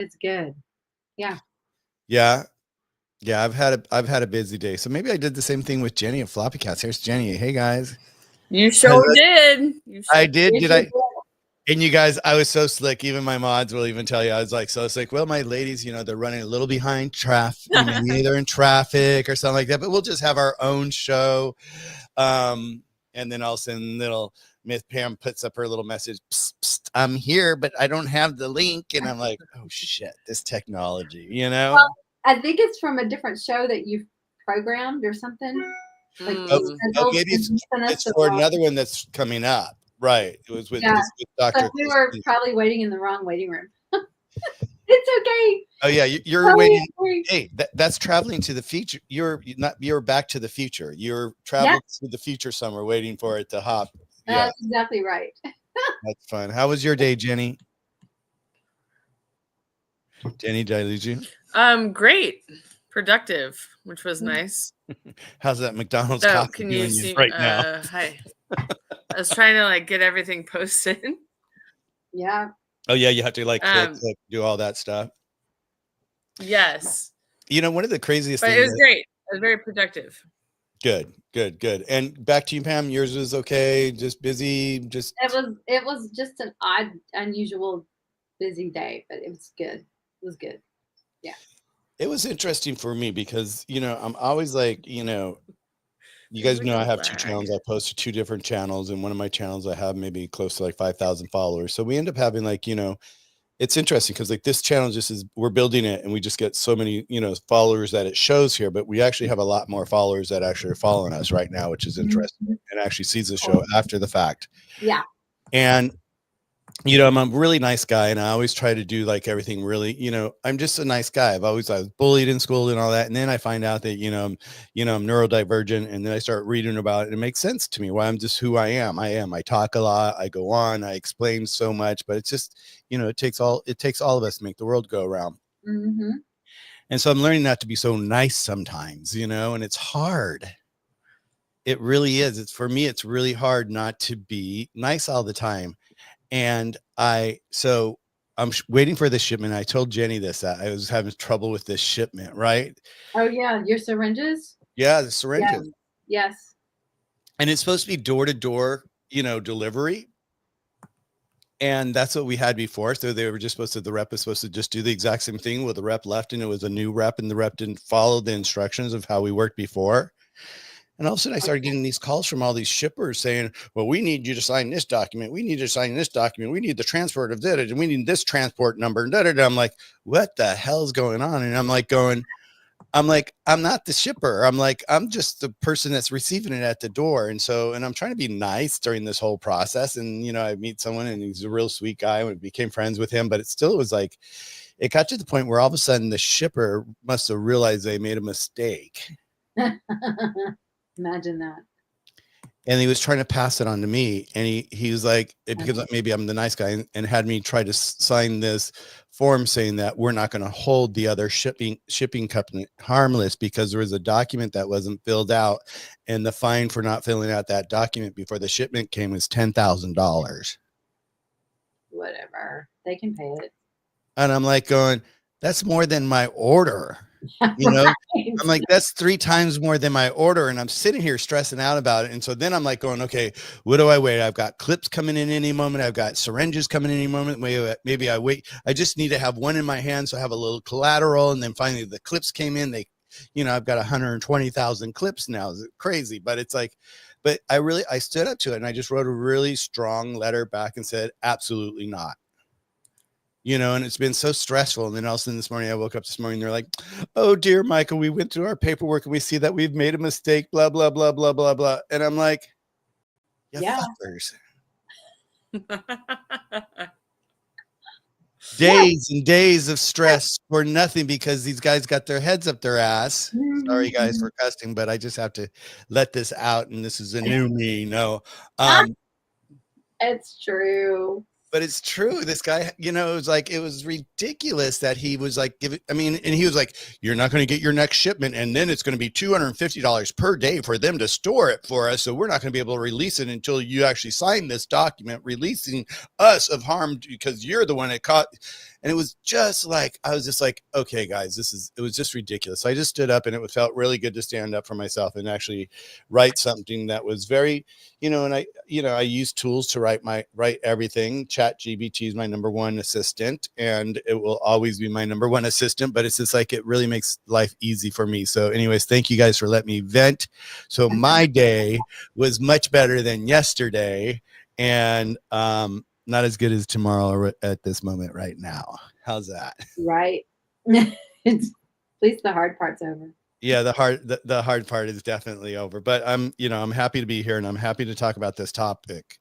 It's good. Yeah. Yeah. Yeah, I've had a busy day. So maybe I did the same thing with Jenny at FloppyCats. Here's Jenny. Hey guys. You sure did. I did. Did I? And you guys, I was so slick. Even my mods will even tell you I was like so slick. Well, my ladies, you know, they're running a little behind traffic. You know, they're in traffic or something like that. But we'll just have our own show. And then all of a sudden, little Miss Pam puts up her little message. Psst, psst, I'm here, but I don't have the link. And I'm like, oh shit, this technology. You know. Well, I think it's from a different show that you've programmed or something. Like maybe it's for another one that's coming up. Right. It was with, with Dr. So we were probably waiting in the wrong waiting room. It's okay. Oh yeah, you're waiting. Hey, that's traveling to the future. You're back to the future. You're traveling to the future somewhere, waiting for it to hop. That's exactly right. That's fun. How was your day, Jenny? Jenny, did I lose you? Great. Productive, which was nice. How's that McDonald's coffee doing you right now? Hi. I was trying to like get everything posted. Yeah. Oh yeah, you have to like click, do all that stuff. Yes. You know, one of the craziest things. It was great. It was very productive. Good. And back to you, Pam. Yours was okay. Just busy. Just it was just an odd, unusual, busy day, but it was good. It was good. Yeah. It was interesting for me because, you know, I'm always like, you know, you guys know I have two channels. I post to two different channels, and one of my channels I have maybe close to like 5,000 followers. So we end up having like, you know, it's interesting because like this channel just is, we're building it and we just get so many, you know, followers that it shows here, but we actually have a lot more followers that actually are following us right now, which is interesting, and actually sees the show after the fact. Yeah. And you know, I'm a really nice guy, and I always try to do like everything really, you know, I'm just a nice guy. I was bullied in school and all that. And then I find out that, you know, I'm neurodivergent, and then I start reading about it. And it makes sense to me why I'm just who I am. I talk a lot. I go on, I explain so much, but it's just, you know, it takes all of us to make the world go around. Mm-hmm. And so I'm learning not to be so nice sometimes, you know, and it's hard. It really is. For me, it's really hard not to be nice all the time. And I'm waiting for this shipment. I told Jenny this, that I was having trouble with this shipment, right? Oh yeah, your syringes? Yeah, the syringes. Yes. And it's supposed to be door-to-door, you know, delivery. And that's what we had before. So they were just the rep was supposed to just do the exact same thing. Well, the rep left, and it was a new rep, and the rep didn't follow the instructions of how we worked before. And all of a sudden I started getting these calls from all these shippers saying, well, we need you to sign this document. We need you to sign this document. We need the transport of that. And we need this transport number. And I'm like, what the hell's going on? And I'm like, I'm not the shipper. I'm like, I'm just the person that's receiving it at the door. And I'm trying to be nice during this whole process. And, you know, I meet someone, and he's a real sweet guy, and we became friends with him, but it was like, it got to the point where all of a sudden the shipper must have realized they made a mistake. Imagine that. And he was trying to pass it on to me, and he was like, because maybe I'm the nice guy, and had me try to sign this form saying that we're not going to hold the other shipping company harmless because there was a document that wasn't filled out, and the fine for not filling out that document before the shipment came was $10,000. Whatever, they can pay it. And I'm like going, that's more than my order. You know, right. I'm like, that's 3 times more than my order. And I'm sitting here stressing out about it. And so then I'm like going, okay, what do I wait? I've got clips coming in any moment. I've got syringes coming in any moment. Maybe I wait. I just need to have one in my hand. So I have a little collateral. And then finally the clips came in. You know, I've got 120,000 clips now. It's crazy, but it's like, but I stood up to it, and I just wrote a really strong letter back and said, absolutely not. You know, and it's been so stressful. And then all of a sudden this morning, I woke up this morning, they're like, oh dear, Michael, we went through our paperwork and we see that we've made a mistake, blah, blah, blah, blah, blah, blah. And I'm like, fuckers. Days and days of stress for nothing because these guys got their heads up their ass. Sorry guys for cussing, but I just have to let this out. And this is a new me. No, it's true. But it's true. This guy, you know, it was ridiculous that he was like, and he was like, you're not going to get your next shipment. And then it's going to be $250 per day for them to store it for us. So we're not going to be able to release it until you actually sign this document releasing us of harm because you're the one that caught. And it was just like, I was just like, okay, guys, it was just ridiculous. So I just stood up, and it felt really good to stand up for myself and actually write something that was very, and I use tools to write everything. Chat GBT is my number one assistant, and it will always be my number one assistant, but it's just like, it really makes life easy for me. So anyways, thank you guys for letting me vent. So my day was much better than yesterday, and not as good as tomorrow at this moment right now. How's that? Right. At least the hard part's over. Yeah, the hard part is definitely over, but I'm happy to be here, and I'm happy to talk about this topic.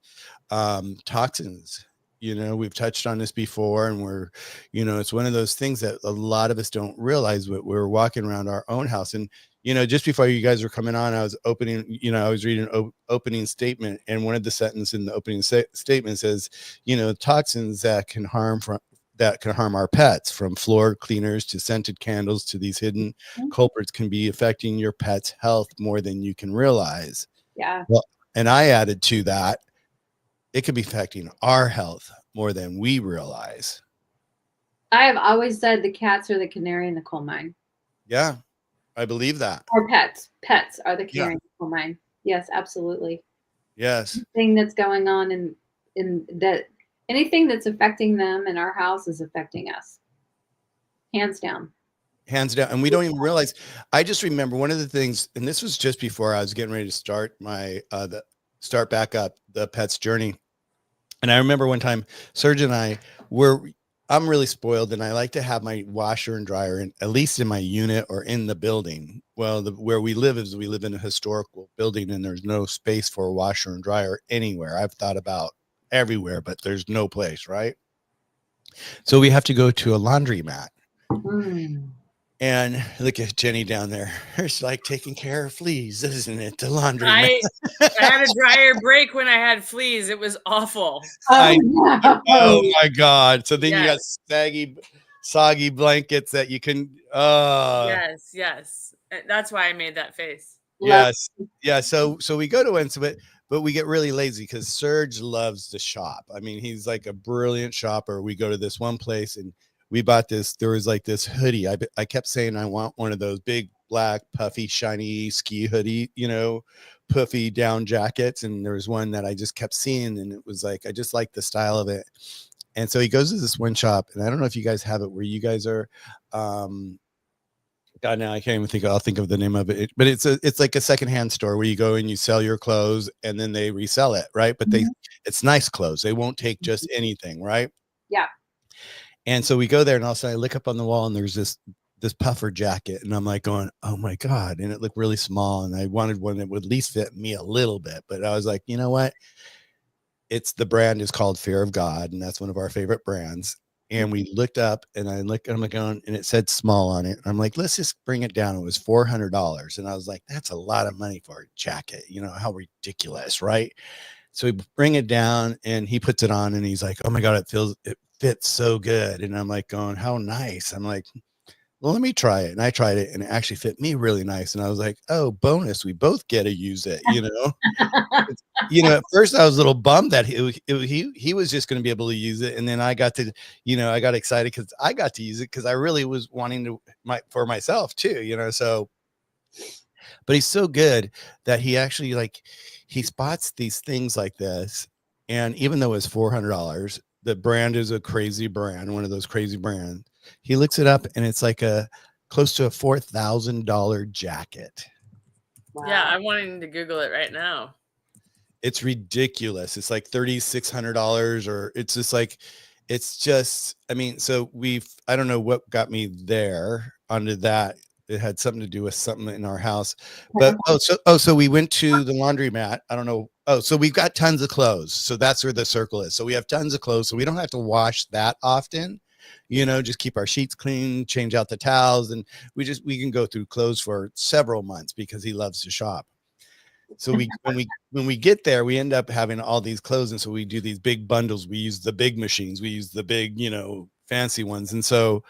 Toxins. We've touched on this before, and it's one of those things that a lot of us don't realize. But we're walking around our own house, and just before you guys were coming on, I was reading an opening statement, and one of the sentences in the opening statement says, toxins that can harm our pets, from floor cleaners to scented candles to these hidden culprits, can be affecting your pet's health more than you can realize. Yeah. Well, and I added to that, it could be affecting our health more than we realize. I have always said the cats are the canary in the coal mine. Yeah, I believe that. Or pets. Pets are the canary in the coal mine. Yes, absolutely. Yes. Anything that's going on in that, anything that's affecting them in our house is affecting us. Hands down. Hands down. And we don't even realize. I just remember one of the things, and this was just before I was getting ready to start my start back up the pet's journey. And I remember one time Serge and I'm really spoiled, and I like to have my washer and dryer at least in my unit or in the building. Well, where we live in a historical building, and there's no space for a washer and dryer anywhere. I've thought about everywhere, but there's no place, right? So we have to go to a laundromat. And look at Jenny down there. It's like taking care of fleas, isn't it? The laundromat. I had a dryer break when I had fleas. It was awful. Oh my God. So then you got soggy blankets that you can. Yes. That's why I made that face. Yes. Yeah. So we go to one, but we get really lazy because Serge loves to shop. I mean, he's like a brilliant shopper. We go to this one place, and we bought this. There was like this hoodie. I kept saying I want one of those big black puffy shiny ski hoodie, puffy down jackets. And there was one that I just kept seeing, and it was like, I just like the style of it. And so he goes to this one shop, and I don't know if you guys have it where you guys are. God, now I can't even think. I'll think of the name of it. But it's like a secondhand store where you go and you sell your clothes, and then they resell it, right? But it's nice clothes. They won't take just anything, right? Yeah. And so we go there, and all of a sudden I look up on the wall, and there's this puffer jacket, and I'm like going, oh my God. And it looked really small, and I wanted one that would at least fit me a little bit. But I was like, you know what? The brand is called Fear of God, and that's one of our favorite brands. And we looked up, and I'm like going, and it said small on it. I'm like, let's just bring it down. It was $400. And I was like, that's a lot of money for a jacket. How ridiculous, right? So we bring it down, and he puts it on, and he's like, oh my God, it fits so good. And I'm like going, how nice. I'm like, well, let me try it. And I tried it, and it actually fit me really nice. And I was like, oh, bonus, we both get to use it, at first I was a little bummed that he was just going to be able to use it. And then I got to, I got excited because I got to use it, because I really was wanting for myself too, so. But he's so good that he actually he spots these things like this. And even though it's $400, the brand is a crazy brand, one of those crazy brands. He looks it up, and it's like close to a $4,000 jacket. Wow. Yeah, I'm wanting to Google it right now. It's ridiculous. It's like $3,600, or it's just like, I mean, so I don't know what got me there onto that. It had something to do with something in our house, but so we went to the laundromat. I don't know. Oh, so we've got tons of clothes. So that's where the circle is. So we have tons of clothes, so we don't have to wash that often, just keep our sheets clean, change out the towels. And we can go through clothes for several months because he loves to shop. So when we get there, we end up having all these clothes. And so we do these big bundles. We use the big machines. We use the big, fancy ones. And so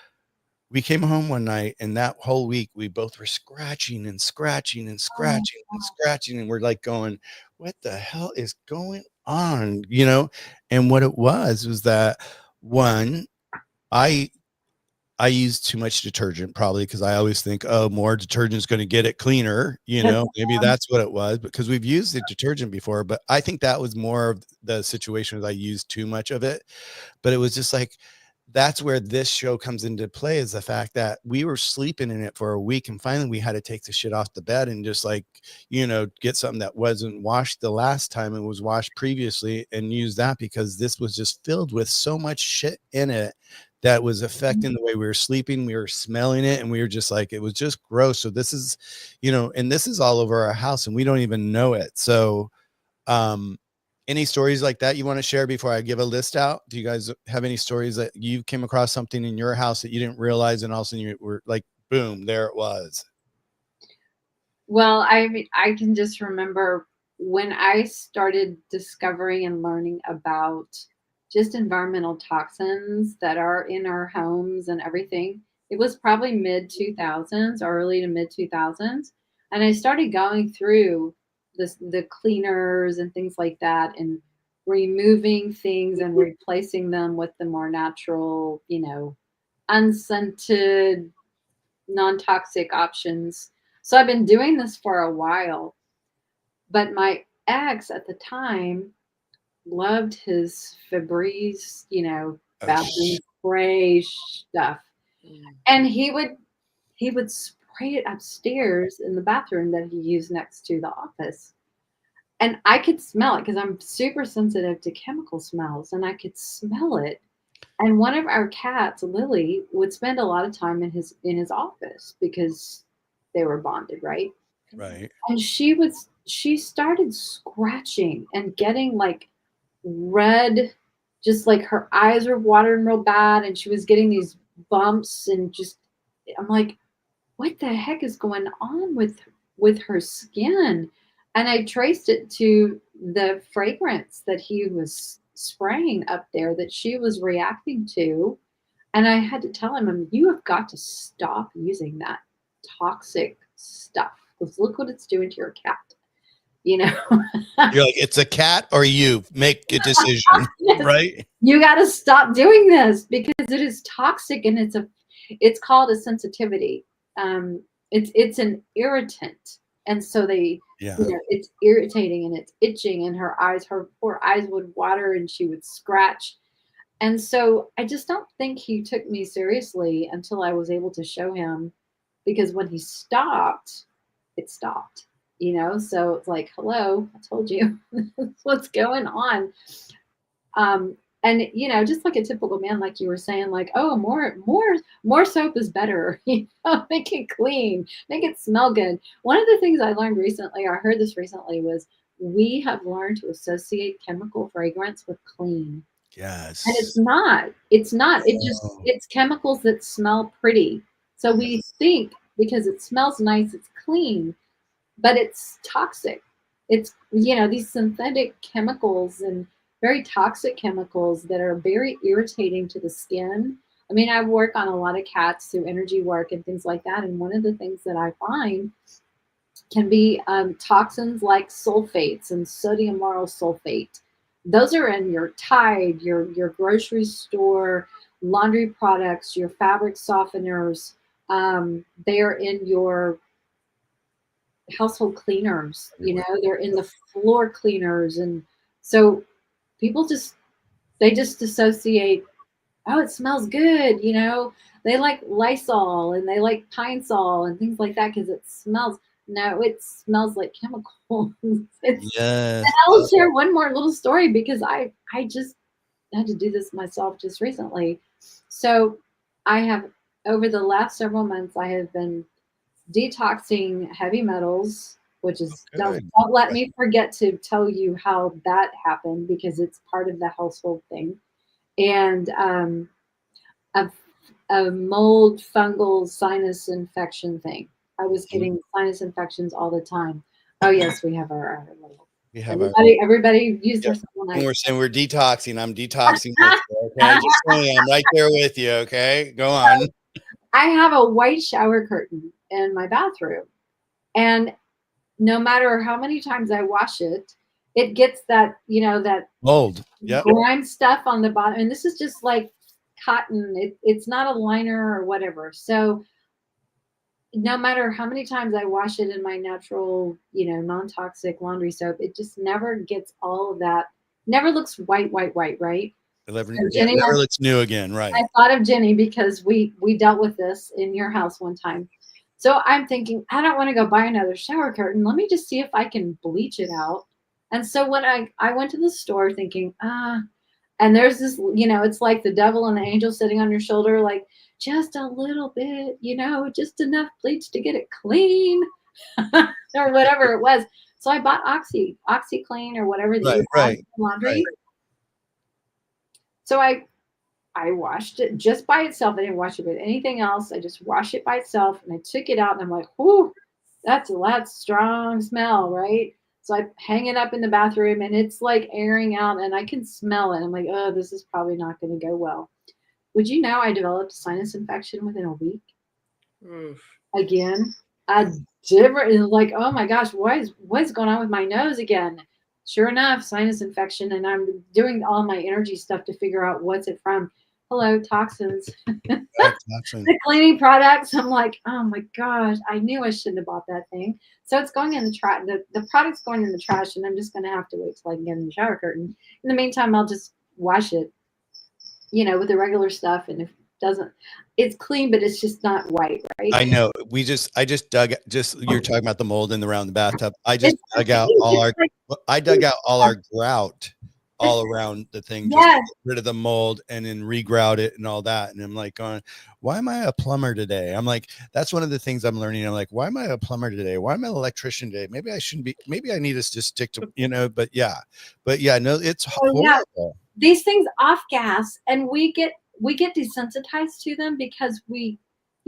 we came home one night, and that whole week we both were scratching and scratching and scratching and scratching. And we're like going, what the hell is going on? And what it was that one, I use too much detergent probably because I always think, oh, more detergent is going to get it cleaner. You know, maybe that's what it was because we've used the detergent before, but I think that was more of the situation as I used too much of it. But it was just like, that's where this show comes into play, is the fact that we were sleeping in it for a week and finally we had to take the shit off the bed and just like, you know, get something that wasn't washed the last time it was washed previously and use that, because this was just filled with so much shit in it that was affecting the way we were sleeping. We were smelling it and we were just like, it was just gross. So this is, you know, and this is all over our house and we don't even know it. So, any stories like that you want to share before I give a list out? Do you guys have any stories that you came across something in your house that you didn't realize and all of a sudden you were like, boom, there it was? Well, I mean, I can just remember when I started discovering and learning about just environmental toxins that are in our homes and everything. It was probably mid 2000s, early to mid 2000s. And I started going through the cleaners and things like that and removing things and replacing them with the more natural, you know, unscented, non-toxic options. So I've been doing this for a while, but my ex at the time loved his Febreze, you know, bathroom spray stuff. And he would spray it upstairs in the bathroom that he used next to the office. And I could smell it because I'm super sensitive to chemical smells and I could smell it. And one of our cats, Lily, would spend a lot of time in his office because they were bonded, right? Right. And she started scratching and getting like red, just like her eyes were watering real bad, and she was getting these bumps and just I'm like, what the heck is going on with her skin? And I traced it to the fragrance that he was spraying up there that she was reacting to. And I had to tell him, you have got to stop using that toxic stuff because look what it's doing to your cat. You know, You're like, it's a cat or you make a decision, yes, right? you got to stop doing this because it is toxic and it's called a sensitivity. It's an irritant, and so Yeah. you know, it's irritating and it's itching, and her poor eyes would water, and she would scratch. And so I just don't think he took me seriously until I was able to show him, because when he stopped, it stopped. You know, so it's like, hello, I told you what's going on. And you know, just like a typical man, like you were saying, like, oh, more soap is better. You know, make it clean, make it smell good. One of the things I learned recently, or I heard this recently, was we have learned to associate chemical fragrance with clean. And Yes. it's not, Oh, it's chemicals that smell pretty. So we think because it smells nice, it's clean, but it's toxic. It's, you know, these synthetic chemicals and very toxic chemicals that are very irritating to the skin. I mean, I work on a lot of cats through energy work and things like that. And one of the things that I find can be toxins like sulfates and sodium lauryl sulfate. Those are in your Tide, your grocery store, laundry products, your fabric softeners. They are in your household cleaners, you know, they're in the floor cleaners. And so people just associate, oh, it smells good, you know, they like Lysol and they like Pine Sol and things like that because it smells. No, it smells like chemicals. It's, and yes. I'll share one more little story because I just had to do this myself just recently. So I have, over the last several months, I have been detoxing heavy metals, which is, Good. don't let me forget to tell you how that happened because it's part of the household thing. And a, a mold fungal sinus infection thing. I was getting sinus infections all the time. Oh yes, we have our little, We have our, everybody use their yep. And supplements. we're saying we're detoxing. I'm detoxing with you, okay? Just saying, I'm right there with you, okay? Go on. I have a white shower curtain in my bathroom, and no matter how many times I wash it, it gets that, you know, that Mold. Yep. grime stuff on the bottom. And this is just like cotton. It's not a liner or whatever. So no matter how many times I wash it in my natural, non-toxic laundry soap, it just never gets all of that. Never looks white, right? So Yeah, Jenny, never looks new again, right? I thought of Jenny because we dealt with this in your house one time. So I'm thinking, I don't want to go buy another shower curtain. Let me just see if I can bleach it out. And so when I went to the store thinking, and there's this, it's like the devil and the angel sitting on your shoulder, like just a little bit, just enough bleach to get it clean or whatever it was. So I bought OxyClean or whatever that you have in laundry. Right. So I washed it just by itself. I didn't wash it with anything else. I just washed it by itself, and I took it out, and I'm like, whoo, that's a strong smell, right? So I hang it up in the bathroom, and it's like airing out, and I can smell it. I'm like, oh, this is probably not going to go well. Would you know I developed a sinus infection within a week? Oof. Again, a different, like, oh my gosh, what's going on with my nose again? Sure enough, sinus infection, and I'm doing all my energy stuff to figure out what's it from. Hello, toxins. The cleaning products. I'm like, oh my gosh, I knew I shouldn't have bought that thing. So it's going in the trash. The product's going in the trash, and I'm just going to have to wait till I can get in the shower curtain. In the meantime, I'll just wash it, with the regular stuff. And if it doesn't, it's clean, but it's just not white, right? I know. I just dug. You're talking about the mold in around the bathtub. I dug out all our grout all around the thing, just to get rid of the mold and then regrout it and all that. And I'm like going, why am I a plumber today? I'm like, that's one of the things I'm learning. I'm like, why am I a plumber today? Why am I an electrician today? Maybe I shouldn't be, maybe I need to just stick to, but yeah, no, it's horrible. Yeah. These things off gas, and we get desensitized to them because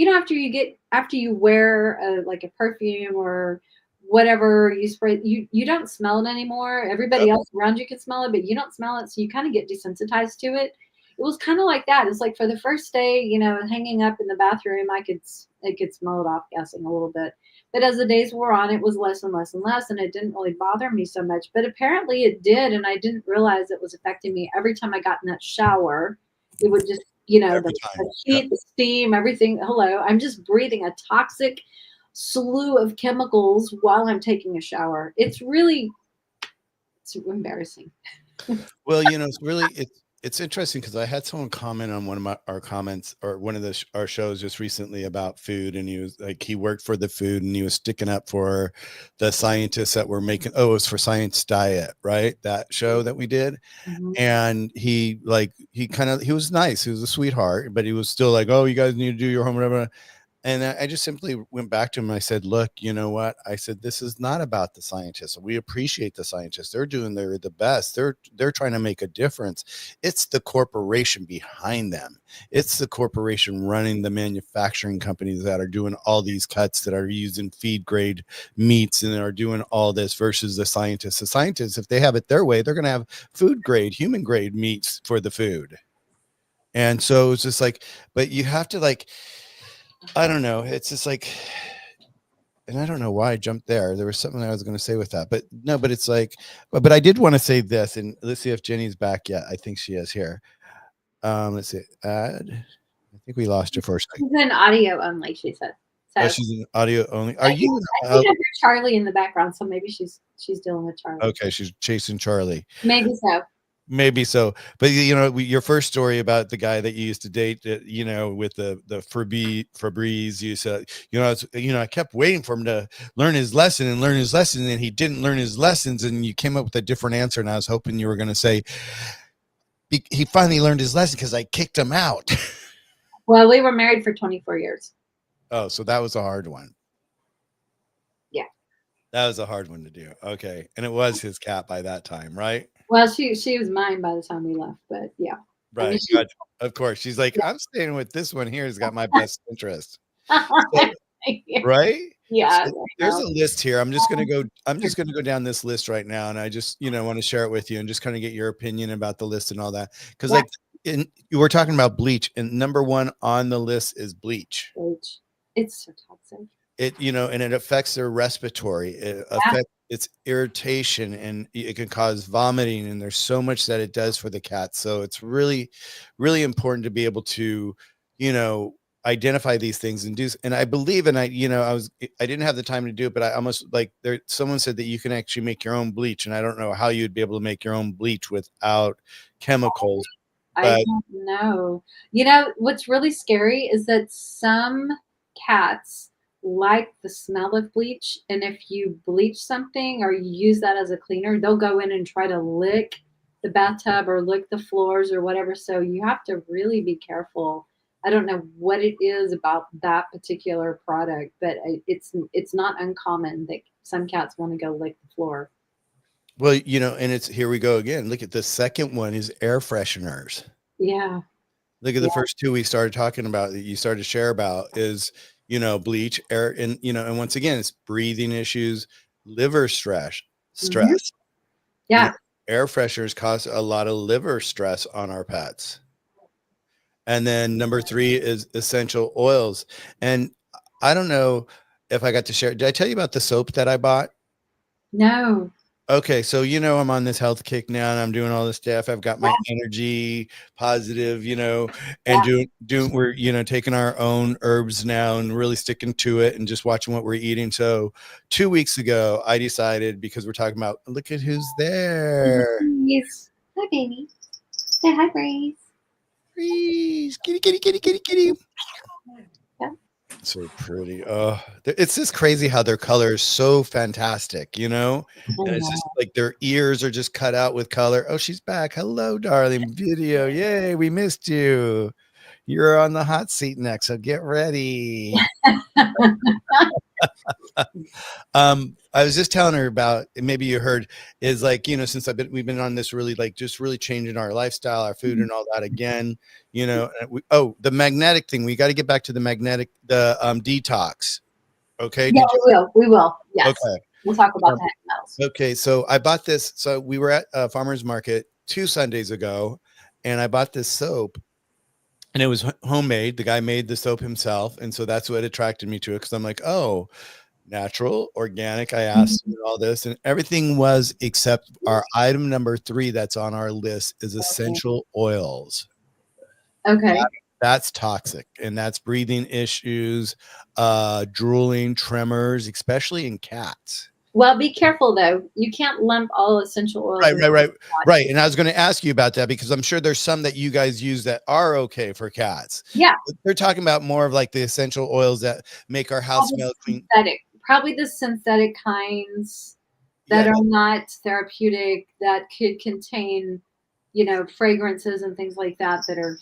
after you wear like a perfume or whatever you spray, you don't smell it anymore. Everybody else around you can smell it, but you don't smell it, so you kind of get desensitized to it. It was kind of like that. It's like for the first day, hanging up in the bathroom, I could smell it off gassing a little bit. But as the days wore on, it was less and less and less, and it didn't really bother me so much. But apparently it did, and I didn't realize it was affecting me. Every time I got in that shower, it would just, the heat, the steam, everything. Hello, I'm just breathing a toxic slew of chemicals while I'm taking a shower. It's embarrassing. Well, it's interesting because I had someone comment on one of our comments or one of our shows just recently about food, and he was like, he worked for the food and he was sticking up for the scientists that were making. Oh, it was for Science Diet, right? That show that we did. Mm-hmm. And he was nice. He was a sweetheart, but he was still like, oh, you guys need to do your homework. And I just simply went back to him. I said, look, you know what? I said, this is not about the scientists. We appreciate the scientists. They're the best. They're trying to make a difference. It's the corporation behind them. It's the corporation running the manufacturing companies that are doing all these cuts, that are using feed grade meats and are doing all this, versus the scientists. The scientists, if they have it their way, they're going to have food grade, human grade meats for the food. And so it's just like, but you have to I don't know. It's just like, and I don't know why I jumped there. There was something I was going to say with that, but no, but it's like, but I did want to say this, and let's see if Jenny's back yet. I think she is here. Let's see. Add. I think we lost her for a second. She's in audio only, she said. So, she's in audio only. Are you? I think I hear Charlie in the background, so maybe she's dealing with Charlie. Okay, she's chasing Charlie. Maybe so. Maybe so, but your first story about the guy that you used to date, with the Febreze, you said, I kept waiting for him to learn his lesson, and he didn't learn his lessons, and you came up with a different answer, and I was hoping you were going to say he finally learned his lesson because I kicked him out. Well, we were married for 24 years. Oh, so that was a hard one. Yeah, that was a hard one to do. Okay, and it was his cat by that time, right? Well, she was mine by the time we left, but yeah. Right. I mean, of course. She's like, I'm staying with this one here. Has got my best interest. So, right? Yeah. So there's a list here. I'm just gonna go down this list right now, and I just want to share it with you and just kind of get your opinion about the list and all that. Because you were talking about bleach, and number one on the list is bleach. It's so toxic. And it affects their respiratory. it's irritation, and it can cause vomiting, and there's so much that it does for the cat. So it's really, really important to be able to, you know, identify these things and do. And I believe, and I didn't have the time to do it, but I almost like someone said that you can actually make your own bleach, and I don't know how you'd be able to make your own bleach without chemicals. I But don't know. You know, what's really scary is that some cats like the smell of bleach, and if you bleach something or you use that as a cleaner, they'll go in and try to lick the bathtub or lick the floors or whatever. So you have to really be careful. I don't know what it is about that particular product, but it's not uncommon that some cats want to go lick the floor. well, you know, and it's here we go again. Look at the second one is air fresheners. Yeah. Look at Yeah. the first two we started talking about, that you started to share about, is, you know, bleach, air, and, you know, and once again, it's breathing issues, liver stress, Mhm. stress. You know, Yeah. air fresheners cause a lot of liver stress on our pets. And then number 3 is essential oils. And I don't know if I got to share. Did I tell you about the soap that I bought? No. Okay, so you know I'm on this health kick now, and I'm doing all this stuff. I've got my energy positive, you know, and Yeah. doing we're, you know, taking our own herbs now and really sticking to it and just watching what we're eating. So 2 weeks ago, I decided, because we're talking about, look at who's there. Yes. Hi, baby. Say hi, Grace. Freeze. Kitty, kitty, kitty, kitty, kitty. Yeah. So pretty. Oh, it's just crazy how their color is so fantastic, you know? I And it's know. just like their ears are just cut out with color. Oh, she's back. Hello, darling. Video. Yay, we missed you. You're on the hot seat next, so get ready. I was just telling her about, maybe you heard, is like, you know, since we've been on this really, like, just really changing our lifestyle, our food and all that again, you know, and the magnetic thing, we got to get back to the detox. Okay. Yeah, we will. We will. Yes. Okay. We'll talk about Um, that else. Okay. So I bought this. So we were at a farmer's market 2 Sundays ago, and I bought this soap, and it was homemade. The guy made the soap himself. And so that's what attracted me to it. Cause I'm like, oh, natural, organic. I asked Mhm. all this, and everything was, except our item number 3 that's on our list is essential oils. Okay. That's toxic, and that's breathing issues, drooling, tremors, especially in cats. Well, be careful though. You can't lump all essential oils Right, in right, right, one. right. And I was going to ask you about that, because I'm sure there's some that you guys use that are okay for cats. Yeah. They're talking about more of like the essential oils that make our house smell clean. Probably the synthetic kinds that Yeah, are not therapeutic, that could contain, you know, fragrances and things like that that are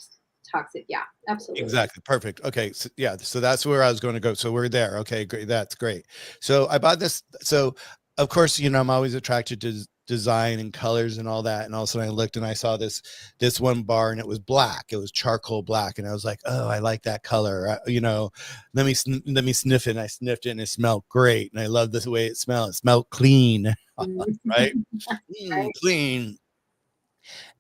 toxic. Yeah, absolutely. exactly. Perfect. Okay. So, yeah. So that's where I was going to go. So we're there. Okay. Great. That's great. So I bought this. So, of course, you know, I'm always attracted to design and colors and all that. And all of a sudden I looked and I saw this one bar, and it was black. It was charcoal black. And I was like, oh, I like that color. You know, let me sniff it. And I sniffed it, and it smelled great. And I love the way it smelled. It smelled clean. Right. Right. Clean.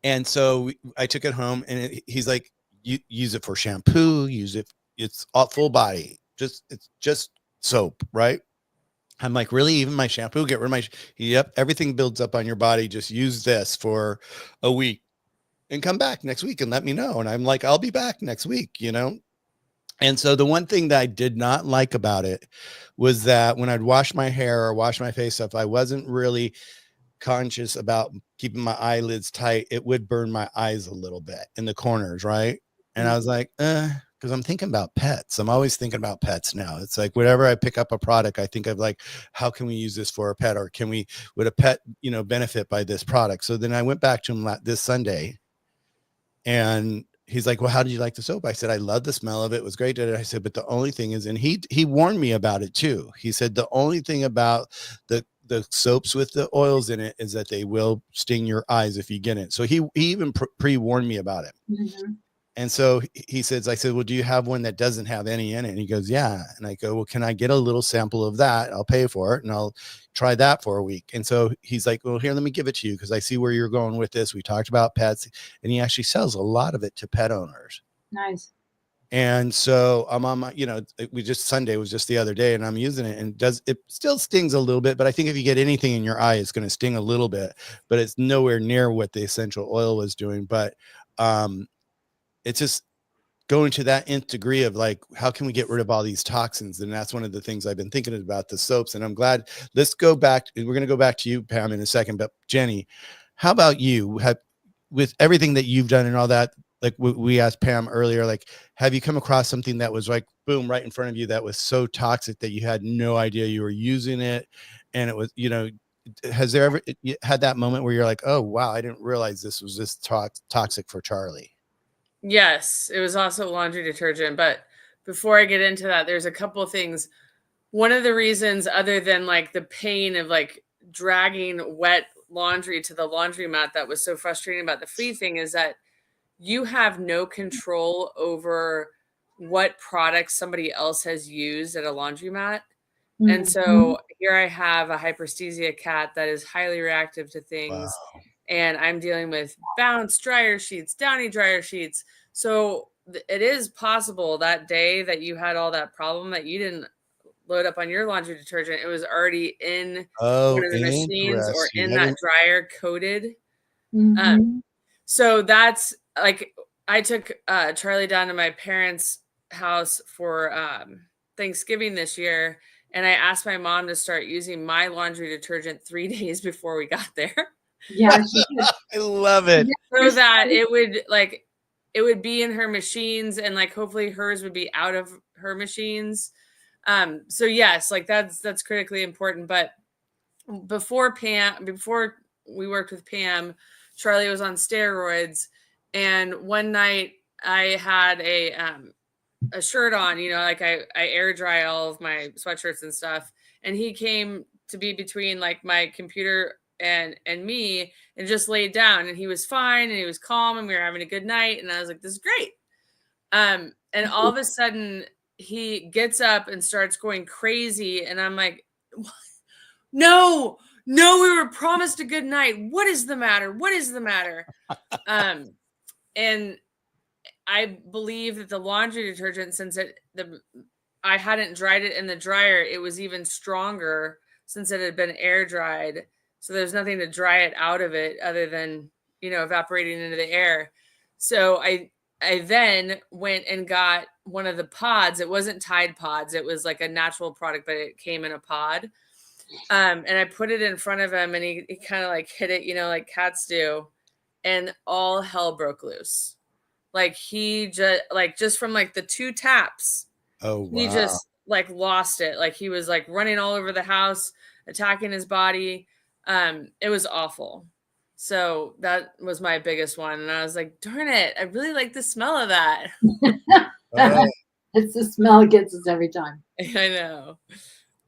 And so I took it home, and he's like, use it for shampoo, use it. It's all full body. It's just soap, right? I'm like, really? Even my shampoo? Get rid of yep. Everything builds up on your body. Just use this for a week and come back next week and let me know. And I'm like, I'll be back next week, you know? And so the one thing that I did not like about it was that when I'd wash my hair or wash my face up, I wasn't really conscious about keeping my eyelids tight. It would burn my eyes a little bit in the corners, right? And I was like, because I'm thinking about pets. I'm always thinking about pets now. It's like whenever I pick up a product, I think of like, how can we use this for a pet, or would a pet, you know, benefit by this product? So then I went back to him this Sunday, and he's like, well, how did you like the soap? I said, I love the smell of it. It was great. I said, but the only thing is, and he warned me about it too. He said, the only thing about the soaps with the oils in it is that they will sting your eyes if you get it. So he even pre-warned me about it. Mm-hmm. And so he says, I said, well, do you have one that doesn't have any in it? And he goes, yeah. And I go, well, can I get a little sample of that? I'll pay for it, and I'll try that for a week. And so he's like, well, here, let me give it to you, because I see where you're going with this. We talked about pets, and he actually sells a lot of it to pet owners. Nice. And so I'm on my, Sunday was just the other day, and I'm using it, and it still stings a little bit, but I think if you get anything in your eye, it's going to sting a little bit, but it's nowhere near what the essential oil was doing. But it's just going to that nth degree of like, how can we get rid of all these toxins? And that's one of the things I've been thinking about, the soaps. And I'm glad. Let's go back. We're going to go back to you, Pam, in a second. But Jenny, how about you? With everything that you've done and all that, like we asked Pam earlier, like, have you come across something that was like, boom, right in front of you that was so toxic that you had no idea you were using it? And it was, has there ever had that moment where you're like, oh, wow, I didn't realize this was this toxic for Charlie? Yes, it was also laundry detergent. But before I get into that, there's a couple of things. One of the reasons, other than like the pain of like dragging wet laundry to the laundromat, that was so frustrating about the flea thing, is that you have no control over what products somebody else has used at a laundromat. Mm-hmm. And so here I have a hyperesthesia cat that is highly reactive to things. Wow. And I'm dealing with bounce dryer sheets, downy dryer sheets. So it is possible that day that you had all that problem that you didn't load up on your laundry detergent, it was already in one of the machines or in that dryer coated. Mm-hmm. So that's like, I took Charlie down to my parents' house for Thanksgiving this year, and I asked my mom to start using my laundry detergent 3 days before we got there. Yeah, I love it. So that it would be in her machines, and like hopefully hers would be out of her machines. So yes, like that's critically important. But before we worked with Pam, Charlie was on steroids, and one night I had a shirt on, like I air dry all of my sweatshirts and stuff, and he came to be between like my computer and me, and just laid down, and he was fine, and he was calm, and we were having a good night, and I was like, this is great. And all of a sudden he gets up and starts going crazy, and I'm like, no, we were promised a good night. What is the matter? And I believe that the laundry detergent, since I hadn't dried it in the dryer, it was even stronger since it had been air dried. So there's nothing to dry it out of it other than, evaporating into the air. So I then went and got one of the pods. It wasn't Tide Pods. It was like a natural product, but it came in a pod. And I put it in front of him, and he kind of like hit it, like cats do. And all hell broke loose. Like he just from like the 2 taps. Oh, wow. He just like lost it. Like he was like running all over the house, attacking his body. It was awful. So that was my biggest one. And I was like, darn it, I really like the smell of that. It's the smell that gets us every time. I know.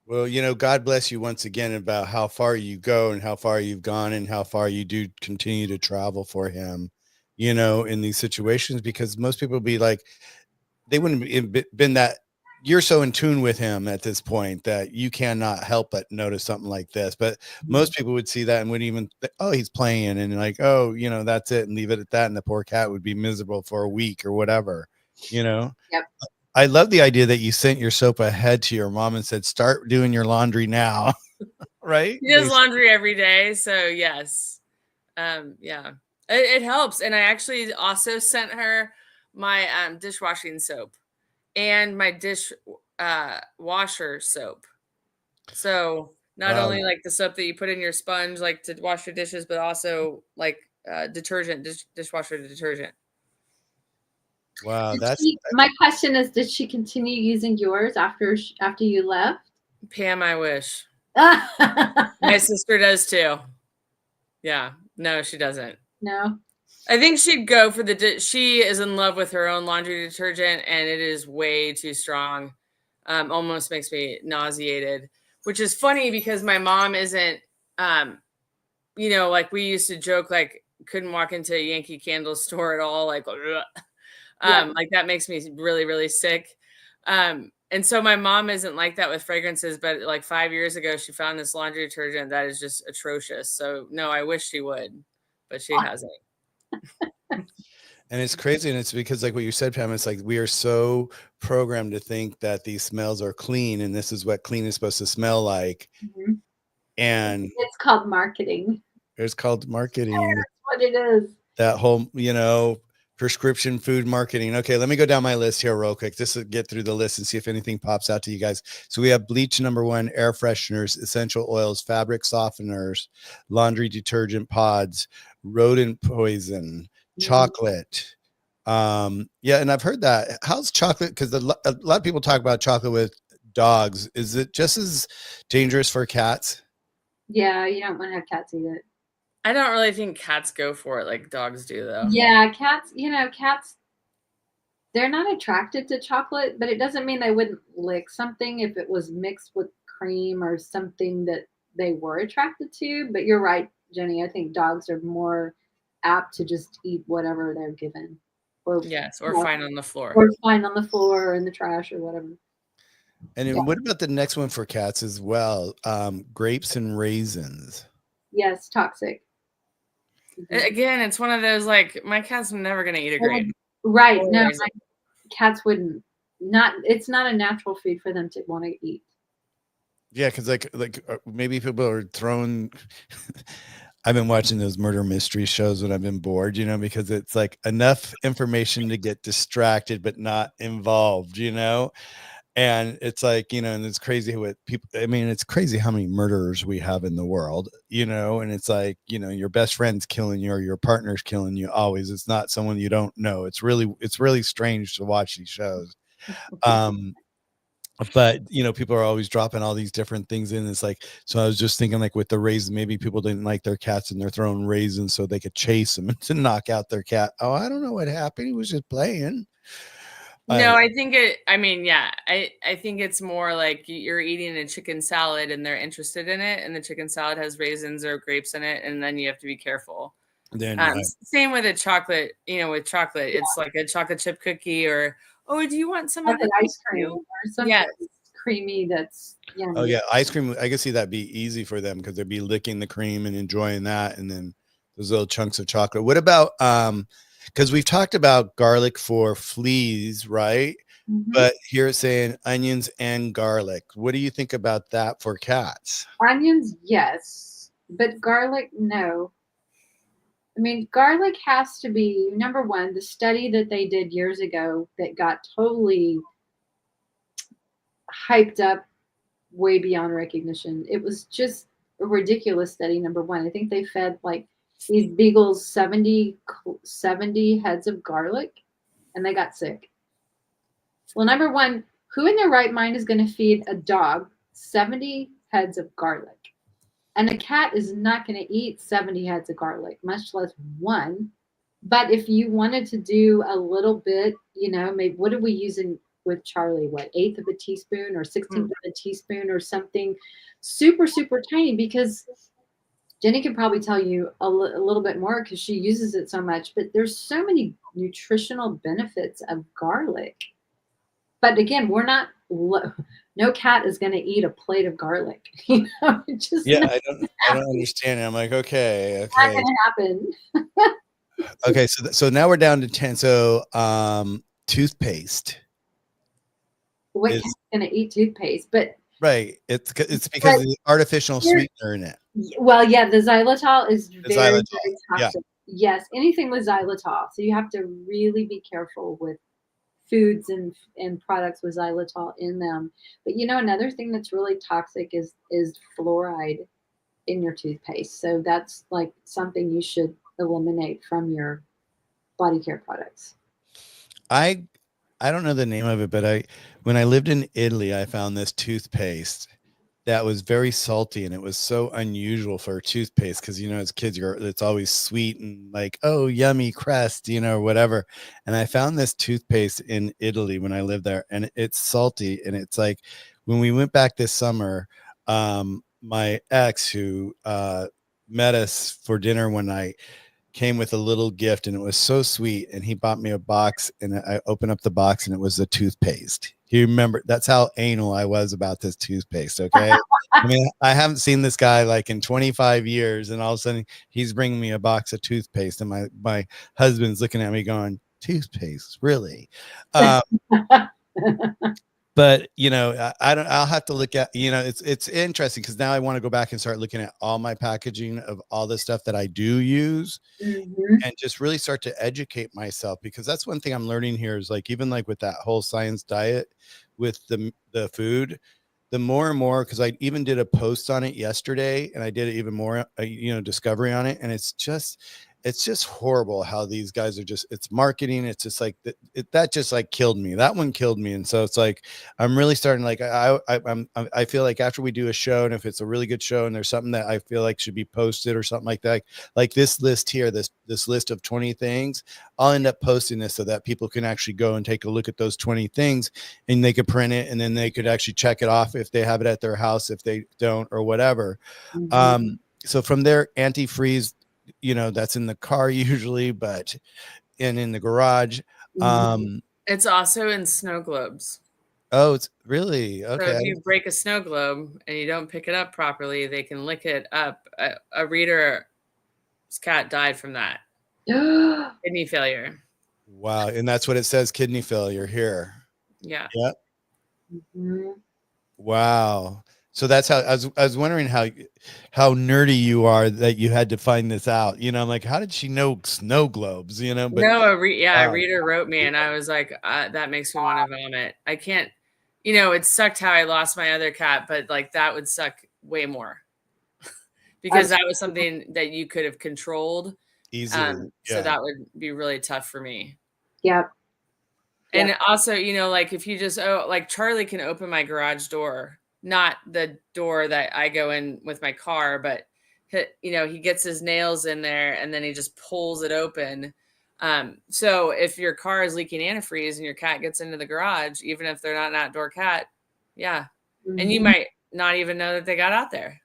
Well, God bless you once again about how far you go and how far you've gone and how far you do continue to travel for him, in these situations, because most people would be like, they wouldn't have been that. You're so in tune with him at this point that you cannot help but notice something like this. But most people would see that and wouldn't even think, oh, he's playing, and like, oh, that's it, and leave it at that. And the poor cat would be miserable for a week or whatever, Yep. I love the idea that you sent your soap ahead to your mom and said, start doing your laundry now. Right? He does laundry every day. So yes. Yeah, it helps. And I actually also sent her my dishwashing soap and my dish washer soap. So not only like the soap that you put in your sponge, like to wash your dishes, but also like detergent, dishwasher detergent. Wow, my question is, did she continue using yours after you left? Pam, I wish. My sister does too. Yeah, no, she doesn't. No, I think she'd go for she is in love with her own laundry detergent, and it is way too strong. Almost makes me nauseated, which is funny because my mom isn't, like we used to joke, like couldn't walk into a Yankee Candle store at all. Like, like that makes me really, really sick. And so my mom isn't like that with fragrances, but like 5 years ago, she found this laundry detergent that is just atrocious. So no, I wish she would, but she hasn't. And it's crazy. And it's because, like what you said, Pam, it's like we are so programmed to think that these smells are clean and this is what clean is supposed to smell like. Mhm. And It's called marketing. it's called marketing. That's what it is. That whole, prescription food marketing. Okay, let me go down my list here real quick just to get through the list and see if anything pops out to you guys. So we have bleach number 1, air fresheners, essential oils, fabric softeners, laundry detergent pods, rodent poison, chocolate. Yeah, and I've heard that. How's chocolate? Because a lot of people talk about chocolate with dogs. Is it just as dangerous for cats? Yeah, you don't want to have cats eat it. I don't really think cats go for it like dogs do, though. Yeah, cats, they're not attracted to chocolate, but it doesn't mean they wouldn't lick something if it was mixed with cream or something that they were attracted to. But you're right, Jenny. I think dogs are more apt to just eat whatever they're given, or Yes, or Yeah. find on the floor. or find on the floor or in the trash or whatever. And then what about the next one for cats as well? Grapes and raisins. Yes, toxic. Again, it's one of those like my cat's never gonna eat a grape. Right. Or No, raisin. cats wouldn't. It's not a natural food for them to want to eat. Yeah, because maybe people are throwing. I've been watching those murder mystery shows when I've been bored, because it's like enough information to get distracted but not involved, and it's like, and it's crazy what people, it's crazy how many murderers we have in the world, and it's like, your best friend's killing you or your partner's killing you always. It's not someone you don't know. It's really strange to watch these shows. But people are always dropping all these different things in. It's like, so I was just thinking, like with the raisins, maybe people didn't like their cats and they're throwing raisins so they could chase them to knock out their cat. Oh, I don't know what happened. He was just playing. No, I think I think it's more like you're eating a chicken salad and they're interested in it, and the chicken salad has raisins or grapes in it, and then you have to be careful. Then Same with a chocolate, with chocolate, it's like a chocolate chip cookie, or do you want some of Like an the ice cream or something Yes. creamy that's yummy. Oh yeah, ice cream. I can see that be easy for them because they'd be licking the cream and enjoying that, and then those little chunks of chocolate. What about because we've talked about garlic for fleas, right? Mhm. But here it's saying onions and garlic. What do you think about that for cats? Onions, yes, but garlic, no. Garlic has to be number one. The study that they did years ago that got totally hyped up way beyond recognition. It was just a ridiculous study. Number one, I think they fed like these beagles 70 heads of garlic, and they got sick. Well, number one, who in their right mind is going to feed a dog 70 heads of garlic? And a cat is not going to eat 70 heads of garlic, much less one. But if you wanted to do a little bit, maybe what are we using with Charlie? What, 1/8 of a teaspoon or 1/16 of a teaspoon or something super, super tiny? Because Jenny can probably tell you a little bit more because she uses it so much. But there's so many nutritional benefits of garlic. But again, we're not. No cat is going to eat a plate of garlic. Just Yeah, I don't understand it. I'm like, okay. not going to happen. Okay, so now we're down to 10. So toothpaste. What cat's going to eat toothpaste? But right, it's because of the artificial sweetener in it. Well, yeah, the xylitol is very xylitol, toxic. Yeah. Yes, anything with xylitol. So you have to really be careful with foods and products with xylitol in them. But another thing that's really toxic is fluoride in your toothpaste. So that's like something you should eliminate from your body care products. I don't know the name of it, but when I lived in Italy, I found this toothpaste that was very salty, and it was so unusual for a toothpaste because as kids it's always sweet and like, oh, yummy crest, or whatever. And I found this toothpaste in Italy when I lived there, and it's salty. And it's like when we went back this summer, my ex who met us for dinner one night came with a little gift, and it was so sweet, and he bought me a box, and I opened up the box and it was a toothpaste. You remember, that's how anal I was about this toothpaste. Okay. I haven't seen this guy like in 25 years, and all of a sudden he's bringing me a box of toothpaste, and my husband's looking at me going, toothpaste, really. But I don't. I'll have to look at. It's interesting because now I want to go back and start looking at all my packaging of all the stuff that I do use, and just really start to educate myself, because that's one thing I'm learning here is like, even like with that whole science diet with the food, the more and more, because I even did a post on it yesterday, and I did even more discovery on it, and it's just horrible how these guys are just, it's marketing. It's just like that just like killed me. That one killed me. And so it's like, I'm really starting, like, I feel like after we do a show, and if it's a really good show and there's something that I feel like should be posted or something like that, like this list here, this list of 20 things, I'll end up posting this so that people can actually go and take a look at those 20 things, and they could print it, and then they could actually check it off if they have it at their house, if they don't, or whatever. So from there, antifreeze, that's in the car usually, but in the garage. It's also in snow globes. Oh, it's really okay. So if you break a snow globe and you don't pick it up properly, they can lick it up. A reader's cat died from that. Kidney failure. Wow. And that's what it says, kidney failure here. Yeah. Yep. Wow. So that's how I was wondering how nerdy you are that you had to find this out. I'm like, how did she know snow globes? But no, a reader wrote me, and I was like, that makes me want to vomit. I can't. It sucked how I lost my other cat, but like that would suck way more because that was something that you could have controlled easily. So that would be really tough for me. Yep. And also, like if you just, like Charlie can open my garage door, not the door that I go in with my car, but he gets his nails in there and then he just pulls it open. So if your car is leaking antifreeze and your cat gets into the garage, even if they're not an outdoor cat, and you might not even know that they got out there.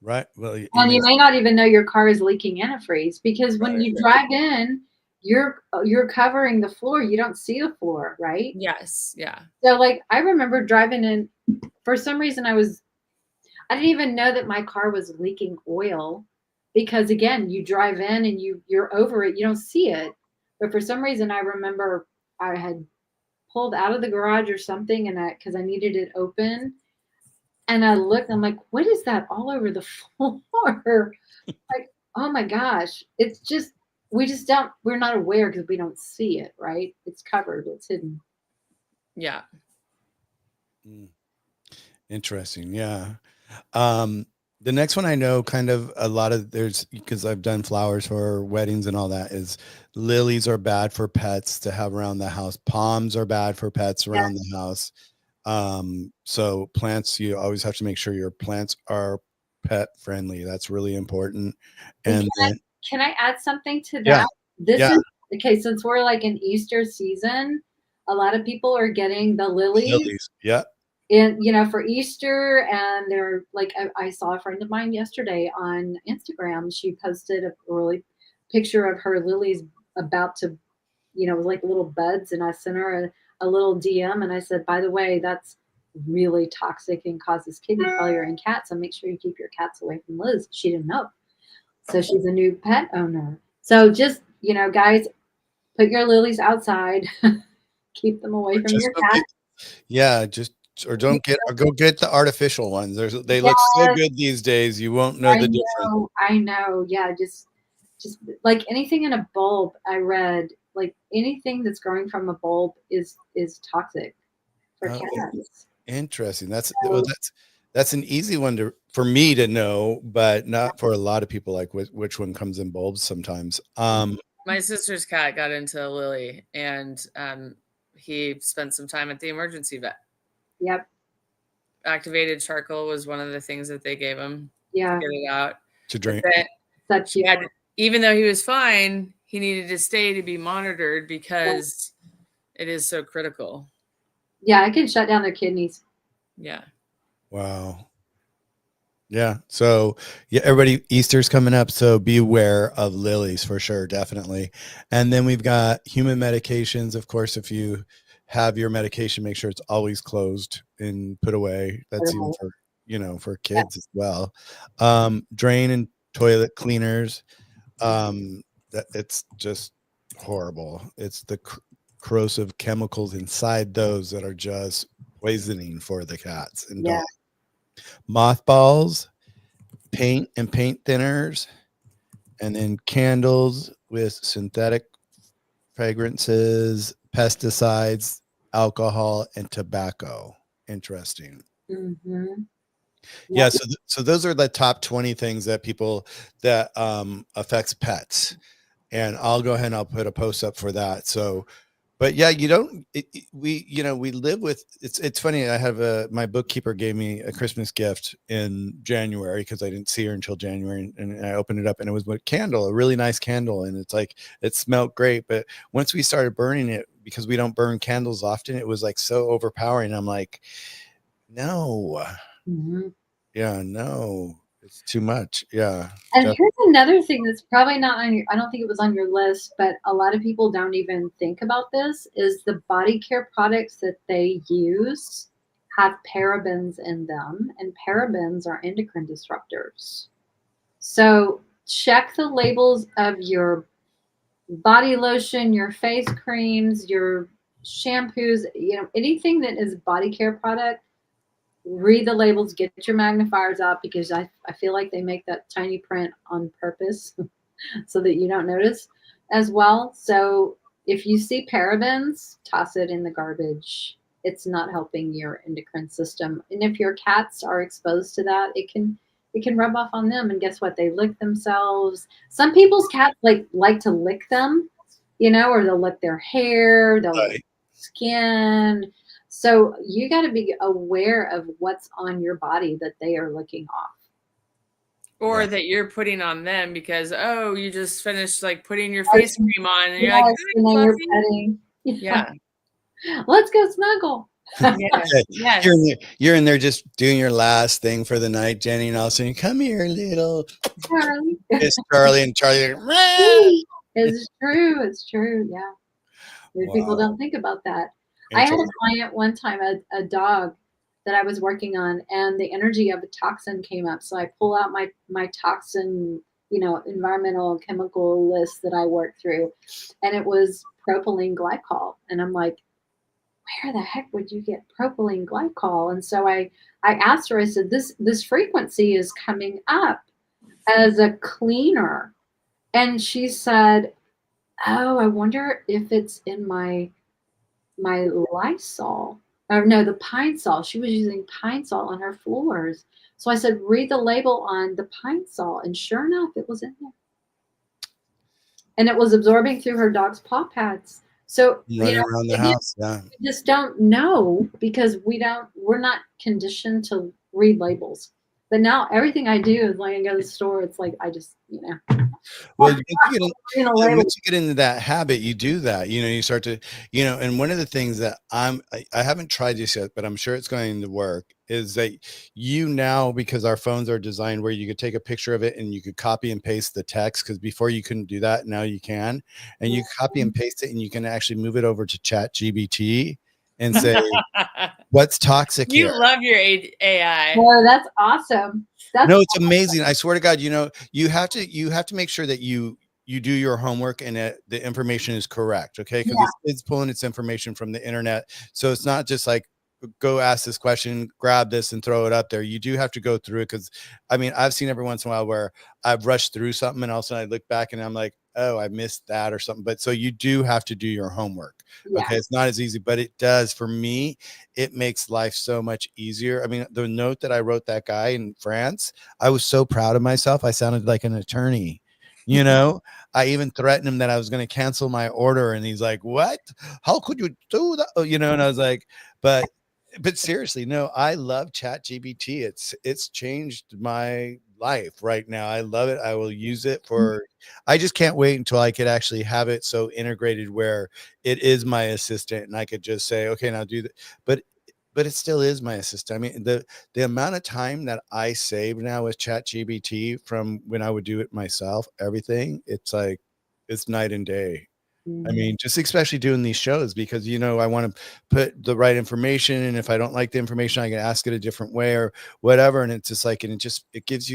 Right. Well, and you may not even know your car is leaking antifreeze, because when you drive in, you're covering the floor. You don't see the floor, right? Yes. Yeah. So like I remember driving in, for some reason I didn't even know that my car was leaking oil, because again, you drive in and you're over it, you don't see it. But for some reason I remember I had pulled out of the garage or something, and because I needed it open, and I looked, I'm like, what is that all over the floor? Like, oh my gosh. It's just, we're not aware because we don't see it, right? It's covered, it's hidden. Yeah. Interesting. Yeah. The next one I know kind of a lot of because I've done flowers for weddings and all that, is lilies are bad for pets to have around the house. Palms are bad for pets around the house. So plants, you always have to make sure your plants are pet friendly. That's really important. And can I add something to that? Is okay, since we're like in Easter season, a lot of people are getting the lilies. Yeah. And for Easter, and they're like, I saw a friend of mine yesterday on Instagram. She posted a really picture of her lilies about to, it was like little buds, and I sent her a little DM, and I said, by the way, that's really toxic and causes kidney failure in cats, so make sure you keep your cats away from lilies. She didn't know. So she's a new pet owner. So just, guys, put your lilies outside. Keep them away from your cat. Or go get the artificial ones. They look so good these days. You won't know the difference. I know. Yeah. Just like anything in a bulb, I read, like anything that's growing from a bulb is toxic for cats. Interesting. That's an easy one for me to know, but not for a lot of people, like which one comes in bulbs sometimes. My sister's cat got into a lily, and he spent some time at the emergency vet. Yep. Activated charcoal was one of the things that they gave him to get it out. To drink. Even though he was fine, he needed to stay to be monitored because it is so critical. Yeah, it can shut down their kidneys. Yeah. Wow. Yeah. So everybody, Easter's coming up, so be aware of lilies for sure, definitely. And then we've got human medications. Of course, if you have your medication, make sure it's always closed and put away. That's even for for kids as well. Drain and toilet cleaners. That it's just horrible. It's the corrosive chemicals inside those that are just poisoning for the cats and Yeah. dogs. Mothballs, paint and paint thinners, and then candles with synthetic fragrances, pesticides, alcohol, and tobacco. Interesting. Mm-hmm. Yeah, Yeah. so those are the top 20 things that people that affects pets. And I'll go ahead and I'll put a post up for that. So, but yeah, you don't we we live with it's funny. I have my bookkeeper gave me a Christmas gift in January because I didn't see her until January, and I opened it up and it was a candle, a really nice candle, and it's like it smelled great. But once we started burning it, because we don't burn candles often, it was like so overpowering. I'm like, no. Mm-hmm. Yeah, no, it's too much. Yeah. And here's another thing that's probably not on your, I don't think it was on your list, but a lot of people don't even think about this, is the body care products that they use have parabens in them, and parabens are endocrine disruptors. So check the labels of your body lotion, your face creams, your shampoos, anything that is body care product. Read the labels, get your magnifiers out, because I feel like they make that tiny print on purpose so that you don't notice as well. So if you see parabens, toss it in the garbage. It's not helping your endocrine system. And if your cats are exposed to that, it can rub off on them. And guess what? They lick themselves. Some people's cats like to lick them, or they'll lick their hair, they'll lick Right. skin. So you got to be aware of what's on your body that they are licking off. Or Yeah. that you're putting on them because, oh, you just finished like putting your face cream on and you're like, Yes, "Hi, and then you're Fluffy." petting. Yeah. Let's go snuggle. Yeah. Okay, Yes. you're in there just doing your last thing for the night, Jenny, and all of a sudden, come here, little Charlie. Miss Charlie, and Charlie. It's true. It's true. Yeah. People Wow, don't think about that. I had a interesting. client one time, a dog that I was working on, and the energy of a toxin came up. So I pull out my toxin, environmental chemical list that I work through, and it was propylene glycol. And I'm like, where the heck would you get propylene glycol? And so I asked her, I said, this frequency is coming up as a cleaner. And she said, oh, I wonder if it's in my Lysol. Or no, the Pine Sol. She was using Pine Sol on her floors. So I said, read the label on the Pine Sol. And sure enough, it was in there. And it was absorbing through her dog's paw pads. So, Running around the again, house. Yeah. we just don't know because we're not conditioned to read labels. But now everything I do is like I go to the store, it's like I just, Well, once you get reading a label. once you get into that habit, you do that. You start to, and one of the things that I haven't tried this yet, but I'm sure it's going to work, is that now, because our phones are designed where you could take a picture of it and you could copy and paste the text, because before you couldn't do that, now you can, and you copy and paste it and you can actually move it over to Chat GBT and say, what's toxic You here? love your AI. Oh, that's awesome. No, it's amazing. I swear to God, you have to make sure that you do your homework and that the information is correct. Okay. Because it's pulling its information from the internet. So it's not just like, go ask this question, grab this and throw it up there. You do have to go through it. Cause I mean, I've seen every once in a while where I've rushed through something and all of a sudden I look back and I'm like, oh, I missed that or something. But so you do have to do your homework. Yeah. Okay. It's not as easy, but it does. For me, it makes life so much easier. I mean, the note that I wrote that guy in France, I was so proud of myself. I sounded like an attorney. I even threatened him that I was going to cancel my order. And he's like, what? How could you do that? And I was like, but seriously, no, I love Chat GBT. It's changed my life right now. I love it. I will use it I just can't wait until I could actually have it so integrated where it is my assistant and I could just say, okay, now do that. But it still is my assistant. I mean, the amount of time that I save now with Chat GBT from when I would do it myself, everything, it's like, it's night and day. I mean, just especially doing these shows because, you know, I want to put the right information. And if I don't like the information, I can ask it a different way or whatever. And it's just like, and it just gives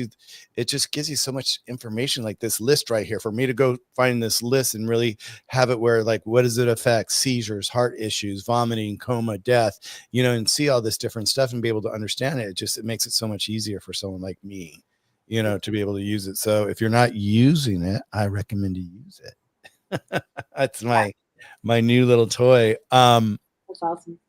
you so much information like this list right here for me to go find this list and really have it where like, what does it affect? Seizures, heart issues, vomiting, coma, death, you know, and see all this different stuff and be able to understand it. It makes it so much easier for someone like me, you know, to be able to use it. So if you're not using it, I recommend you use it. That's my new little toy. That's awesome.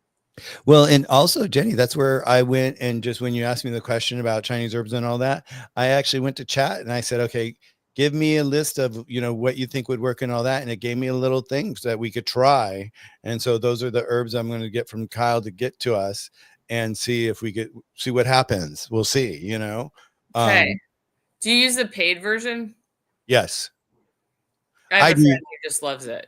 Well, and also Jenny, that's where I went and just when you asked me the question about Chinese herbs and all that, I actually went to chat and I said, okay, give me a list of, you know, what you think would work and all that. And it gave me a little things that we could try. And so those are the herbs I'm going to get from Kyle to get to us and see if we could see what happens. We'll see, you know. Okay. Do you use the paid version? Yes. I have I a do. friend who just loves it.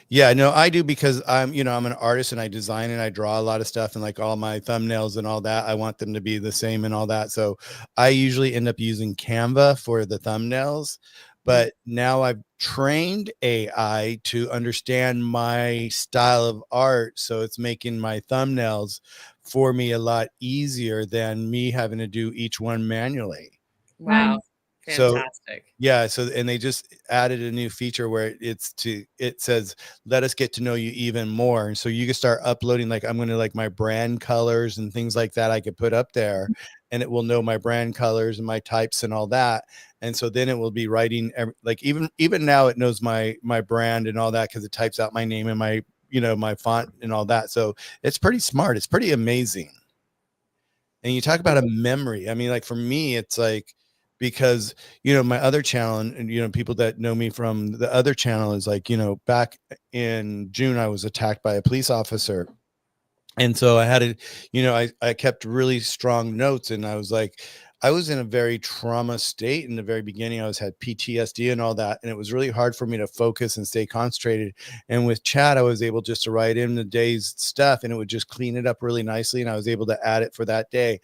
Yeah, no, I do because I'm an artist and I design and I draw a lot of stuff and like all my thumbnails and all that. I want them to be the same and all that. So I usually end up using Canva for the thumbnails. But now I've trained AI to understand my style of art. So it's making my thumbnails for me a lot easier than me having to do each one manually. Wow. Nice. Fantastic. Yeah, so and they just added a new feature where it says let us get to know you even more. And so you can start uploading like I'm gonna like my brand colors and things like that I could put up there and it will know my brand colors and my types and all that. And so then it will be writing like even now it knows my brand and all that because it types out my name and my my font and all that. So it's pretty smart. It's pretty amazing. And you talk about a memory. I mean, like for me, it's like because my other channel and people that know me from the other channel is like, back in June, I was attacked by a police officer. And so I had I kept really strong notes and I was like, I was in a very trauma state in the very beginning. I had PTSD and all that. And it was really hard for me to focus and stay concentrated. And with chat, I was able just to write in the day's stuff and it would just clean it up really nicely. And I was able to add it for that day.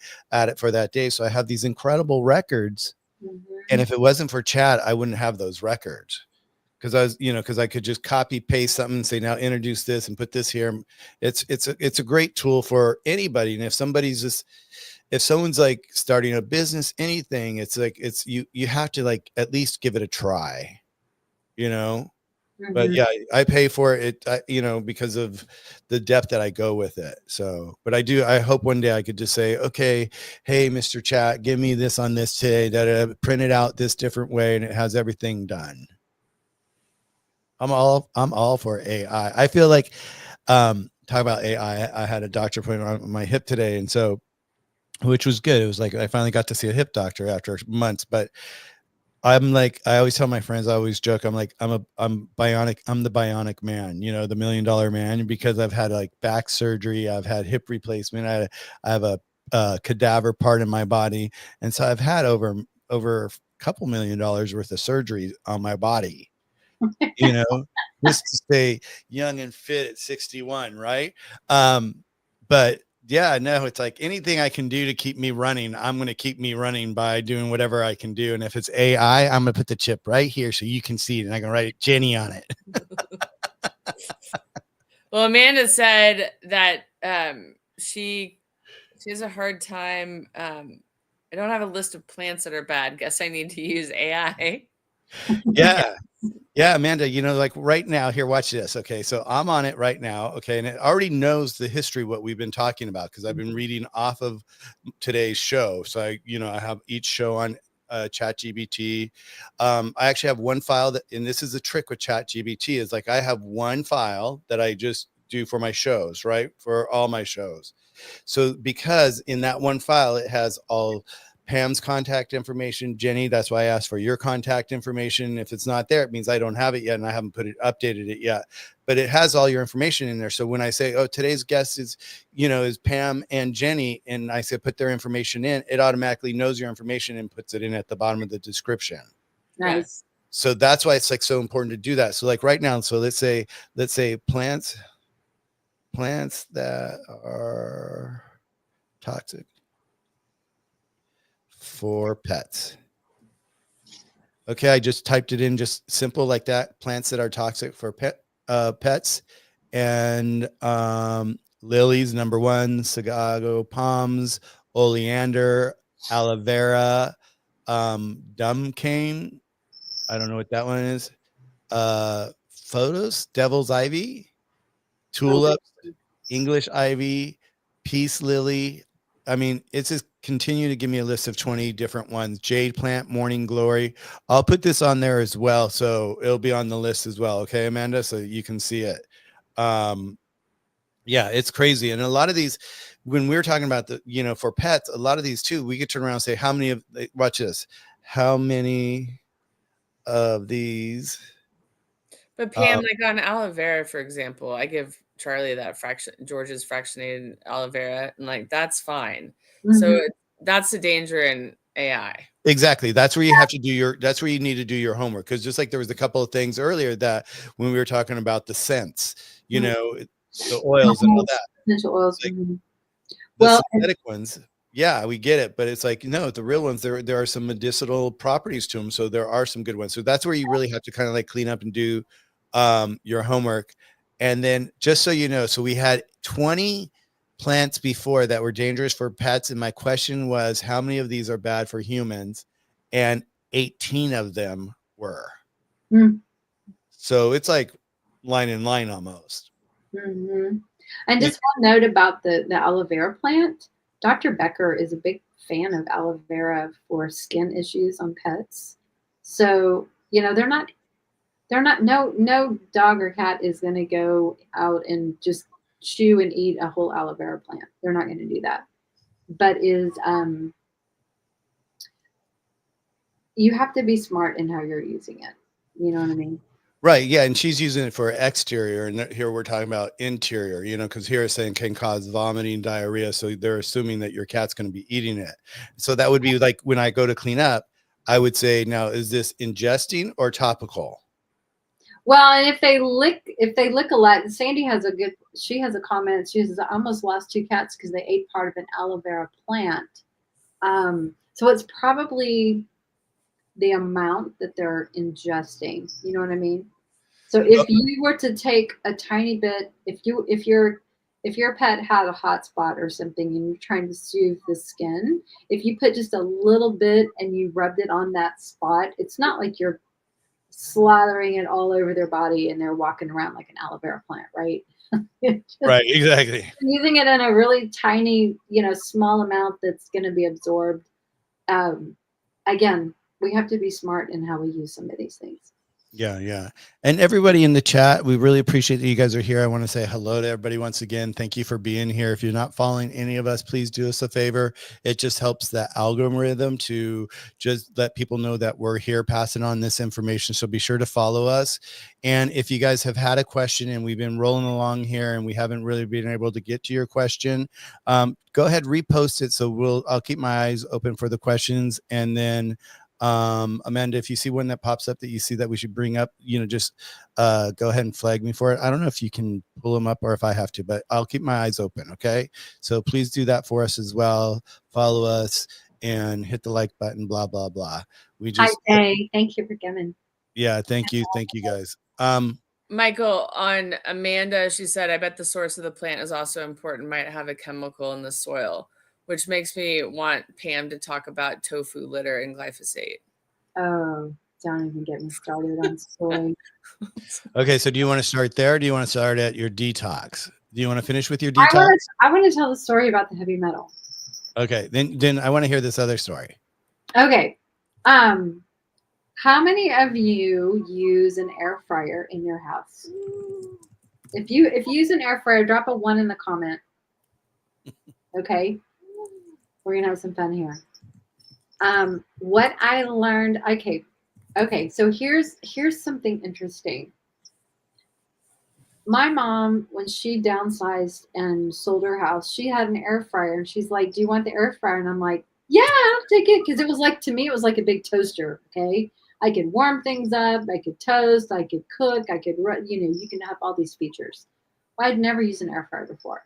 So I have these incredible records. And if it wasn't for chat, I wouldn't have those records. Because I could just copy paste something and say, now introduce this and put this here. It's a great tool for anybody. And if someone's like starting a business, anything, it's like, you have to like, at least give it a try, but yeah, I pay for it, because of the depth that I go with it. So, but I hope one day I could just say, okay, hey, Mr. Chat, give me this on this today that print it out this different way. And it has everything done. I'm all for AI. I feel like, talk about AI. I had a doctor put on my hip today. And so, which was good. It was like, I finally got to see a hip doctor after months, but I'm like, I always tell my friends, I always joke. I'm like, I'm bionic. I'm the bionic man, the $1 million man, because I've had like back surgery. I've had hip replacement. I have a cadaver part in my body. And so I've had over a couple $1 million worth of surgery on my body. Just to stay young and fit at 61, right? But yeah, no, it's like anything I can do to keep me running, I'm going to keep me running by doing whatever I can do. And if it's AI, I'm going to put the chip right here so you can see it and I can write Jenny on it. Well, Amanda said that she has a hard time. I don't have a list of plants that are bad. Guess I need to use AI. Yeah. Yeah, Amanda, like right now here, watch this. Okay. So I'm on it right now. Okay. And it already knows the history, what we've been talking about, because I've been reading off of today's show. So I have each show on ChatGPT. I actually have one file and this is the trick with ChatGPT is like, I have one file that I just do for my shows, right? For all my shows. So because in that one file, it has all Pam's contact information, Jenny. That's why I asked for your contact information. If it's not there, it means I don't have it yet and I haven't updated it yet. But it has all your information in there. So when I say, oh, today's guest is Pam and Jenny, and I say put their information in, it automatically knows your information and puts it in at the bottom of the description. Nice. So that's why it's like so important to do that. So like right now, so let's say plants that are toxic for pets. Okay, I just typed it in just simple like that. Plants that are toxic for pets, and lilies, number one, sago palms, oleander, aloe vera, dumb cane. I don't know what that one is. Photos, devil's ivy, tulips, English ivy, peace lily. I mean, it's just continue to give me a list of 20 different ones. Jade plant, morning glory. I'll put this on there as well. So it'll be on the list as well. Okay, Amanda, so you can see it. Yeah, it's crazy. And a lot of these, when we were talking about the, for pets, a lot of these too, we could turn around and say, how many of, watch this, how many of these? But Pam, like on aloe vera, for example, I give Charlie that George's fractionated aloe vera, and like that's fine. So that's the danger in AI. Exactly. That's where you have to do that's where you need to do your homework. Because just like there was a couple of things earlier that when we were talking about the scents, the oils and all that. Essential oils. Like, the synthetic ones, yeah, we get it, but it's like, no, the real ones, there are some medicinal properties to them. So there are some good ones. So that's where you really have to kind of like clean up and do your homework. And then just so you know, so we had 20 plants before that were dangerous for pets. And my question was, how many of these are bad for humans? And 18 of them were. So it's like line in line almost. And just one note about the aloe vera plant. Dr. Becker is a big fan of aloe vera for skin issues on pets. So, no dog or cat is going to go out and just chew and eat a whole aloe vera plant. They're not going to do that. But you have to be smart in how you're using it. You know what I mean? Right. Yeah. And she's using it for exterior. And here we're talking about interior, because here it's saying can cause vomiting, diarrhea. So they're assuming that your cat's going to be eating it. So that would be like when I go to clean up, I would say, now, is this ingesting or topical? Well, and if they lick a lot, Sandy she has a comment. She says, I almost lost 2 cats because they ate part of an aloe vera plant. So it's probably the amount that they're ingesting. You know what I mean? So if you were to take a tiny bit, if your pet had a hot spot or something and you're trying to soothe the skin, if you put just a little bit and you rubbed it on that spot, it's not like you're slathering it all over their body and they're walking around like an aloe vera plant, right? Right, exactly. Using it in a really tiny, small amount that's going to be absorbed. Again, we have to be smart in how we use some of these things. Yeah, yeah. And everybody in the chat, we really appreciate that you guys are here. I want to say hello to everybody once again. Thank you for being here. If you're not following any of us, please do us a favor. It just helps the algorithm to just let people know that we're here passing on this information. So be sure to follow us. And if you guys have had a question and we've been rolling along here and we haven't really been able to get to your question, go ahead, repost it. So I'll keep my eyes open for the questions. And then Amanda, if you see one that pops up that you see that we should bring up, just go ahead and flag me for it. I don't know if you can pull them up or if I have to, but I'll keep my eyes open. Okay. So please do that for us as well. Follow us and hit the like button, blah, blah, blah. Thank you for coming. Yeah. Thank you. Thank you guys. Michael, on Amanda, she said, I bet the source of the plant is also important, might have a chemical in the soil, which makes me want Pam to talk about tofu litter and glyphosate. Oh, don't even get me started on soy. Okay, so do you want to start there? Or do you want to start at your detox? Do you want to finish with your detox? I want to tell the story about the heavy metal. Okay, then I want to hear this other story. Okay. How many of you use an air fryer in your house? If you use an air fryer, drop a 1 in the comment. Okay. We're gonna have some fun here. What I learned. Okay. So here's something interesting. My mom, when she downsized and sold her house, she had an air fryer, and she's like, "Do you want the air fryer?" And I'm like, "Yeah, I'll take it," because it was like, to me, it was like a big toaster. Okay, I could warm things up, I could toast, I could cook, I could, you can have all these features. I'd never used an air fryer before,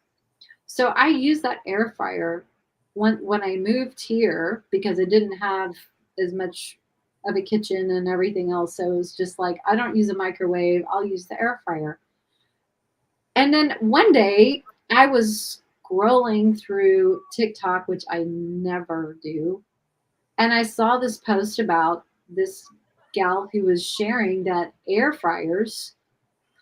so I used that air fryer when I moved here because it didn't have as much of a kitchen and everything else. So it was just like, I don't use a microwave, I'll use the air fryer. And then one day I was scrolling through TikTok, which I never do, and I saw this post about this gal who was sharing that air fryers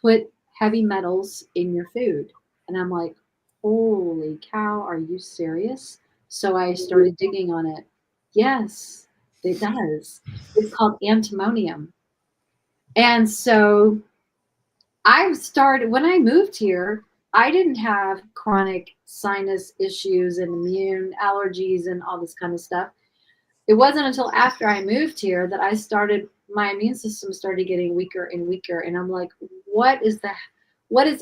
put heavy metals in your food. And I'm like, holy cow, are you serious? So I started digging on it. Yes, it does. It's called antimonium. And so I started, when I moved here, I didn't have chronic sinus issues and immune allergies and all this kind of stuff. It wasn't until after I moved here that I started, my immune system started getting weaker and weaker. And I'm like, what is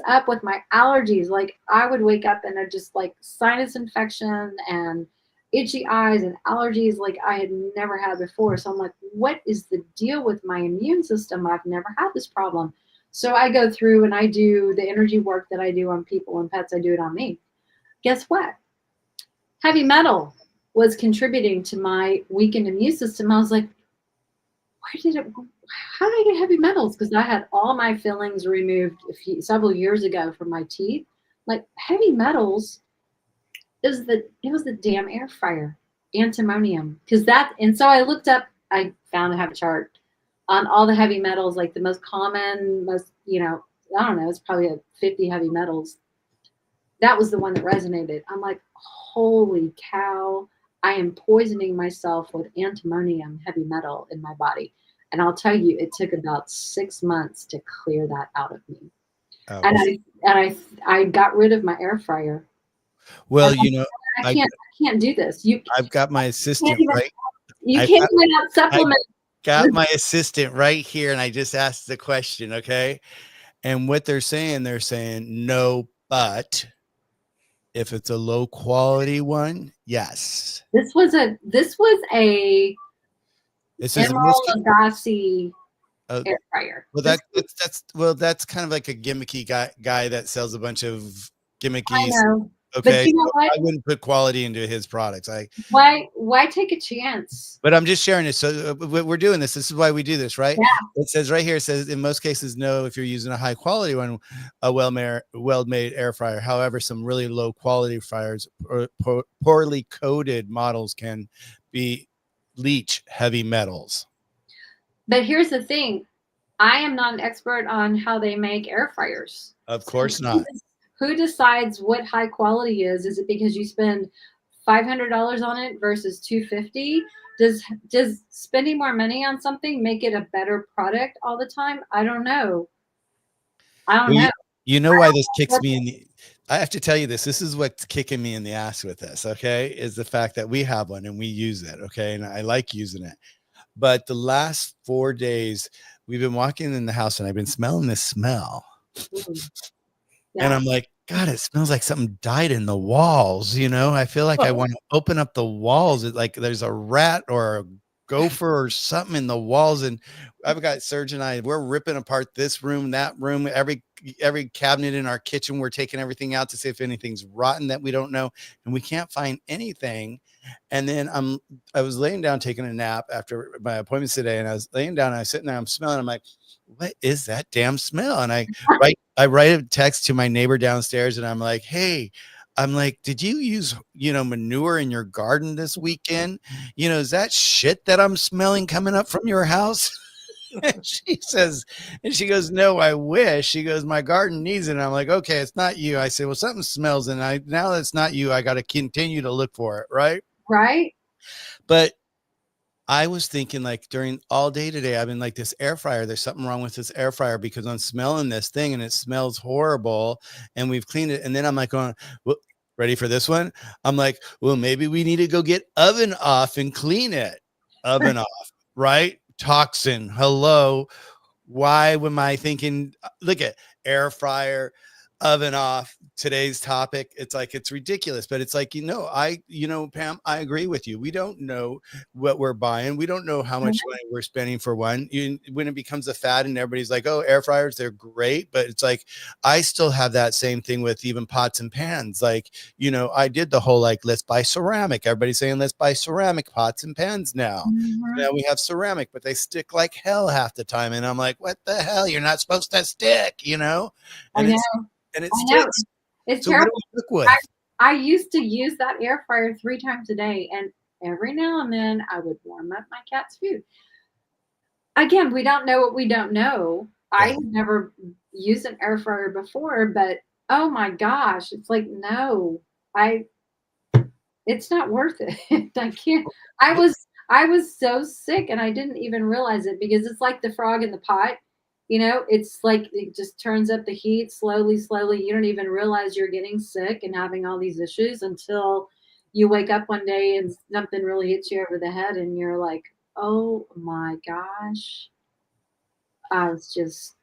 up with my allergies? Like I would wake up and I just like sinus infection and itchy eyes and allergies like I had never had before. So I'm like, what is the deal with my immune system? I've never had this problem. So I go through and I do the energy work that I do on people and pets. I do it on me. Guess what? Heavy metal was contributing to my weakened immune system. I was like, where did it, how did I get heavy metals? Because I had all my fillings removed several years ago from my teeth. Like heavy metals it was the damn air fryer, antimonium. Because that, and so I looked up, I found I have a chart on all the heavy metals, like the most common, most, I don't know, it's probably 50 heavy metals. That was the one that resonated. I'm like, holy cow, I am poisoning myself with antimonium heavy metal in my body. And I'll tell you, it took about 6 months to clear that out of me. Oh. And I got rid of my air fryer. Well, I can't do this. I've got my assistant right. You can't even out supplement. Got my assistant right here, and I just asked the question, okay? And what they're saying no, but if it's a low quality one, yes. This was a Emerald Lagasse air fryer. Well, that's kind of like a gimmicky guy that sells a bunch of gimmickies. I know. Okay, but you know what? I wouldn't put quality into his products. Why take a chance? But I'm just sharing this. So we're doing this. This is why we do this, right? Yeah. It says right here. It says in most cases, no. If you're using a high quality one, a well-made air fryer. However, some really low quality fryers or poorly coated models can be leach heavy metals. But here's the thing. I am not an expert on how they make air fryers. Of course not. Who decides what high quality is? Is it because you spend $500 on it versus $250? Does spending more money on something make it a better product all the time? I don't know. You know why this kicks me in the, I have to tell you this. This is what's kicking me in the ass with this, okay? Is the fact that we have one and we use it, okay? And I like using it. But the last 4 days, we've been walking in the house and I've been smelling this smell. Yeah. And I'm like, God, it smells like something died in the walls. I feel like I want to open up the walls. It's like there's a rat or a gopher or something in the walls. And I've got Serge and we're ripping apart this room, that room, every cabinet in our kitchen. We're taking everything out to see if anything's rotten that we don't know. And we can't find anything. And then I was laying down taking a nap after my appointments today. And I was laying down and I was sitting there, I'm smelling. I'm like, what is that damn smell? And I write a text to my neighbor downstairs and I'm like, hey, did you use, manure in your garden this weekend? Is that shit that I'm smelling coming up from your house? And she goes, no, I wish. She goes, my garden needs it. And I'm like, okay, it's not you. I said, well, something smells. And now that it's not you, I got to continue to look for it. Right. Right. But I was thinking like during all day today, I've been like this air fryer. There's something wrong with this air fryer because I'm smelling this thing and it smells horrible. And we've cleaned it. And then I'm like going, well, ready for this one? I'm like, well, maybe we need to go get oven off and clean it. Oven off, right? Toxin. Hello. Why am I thinking, look at air fryer, oven off, today's topic? It's like, it's ridiculous, but it's like, Pam, I agree with you. We don't know what we're buying. We don't know how much money we're spending for one. When it becomes a fad and everybody's like, oh, air fryers, they're great. But it's like, I still have that same thing with even pots and pans. Like, I did the whole, like, let's buy ceramic. Everybody's saying, let's buy ceramic pots and pans now. Mm-hmm. Now we have ceramic, but they stick like hell half the time. And I'm like, what the hell? You're not supposed to stick, And and it I know sticks. it's So what do terrible. we cook with? I used to use that air fryer 3 times a day, and every now and then I would warm up my cat's food. Again, we don't know what we don't know. I Yeah. had never used an air fryer before, but oh my gosh, it's like, no, I it's not worth it. I can't. But I was so sick and I didn't even realize it because it's like the frog in the pot. You know, it's like it just turns up the heat slowly, slowly. You don't even realize you're getting sick and having all these issues until you wake up one day and something really hits you over the head and you're like, oh my gosh. I was just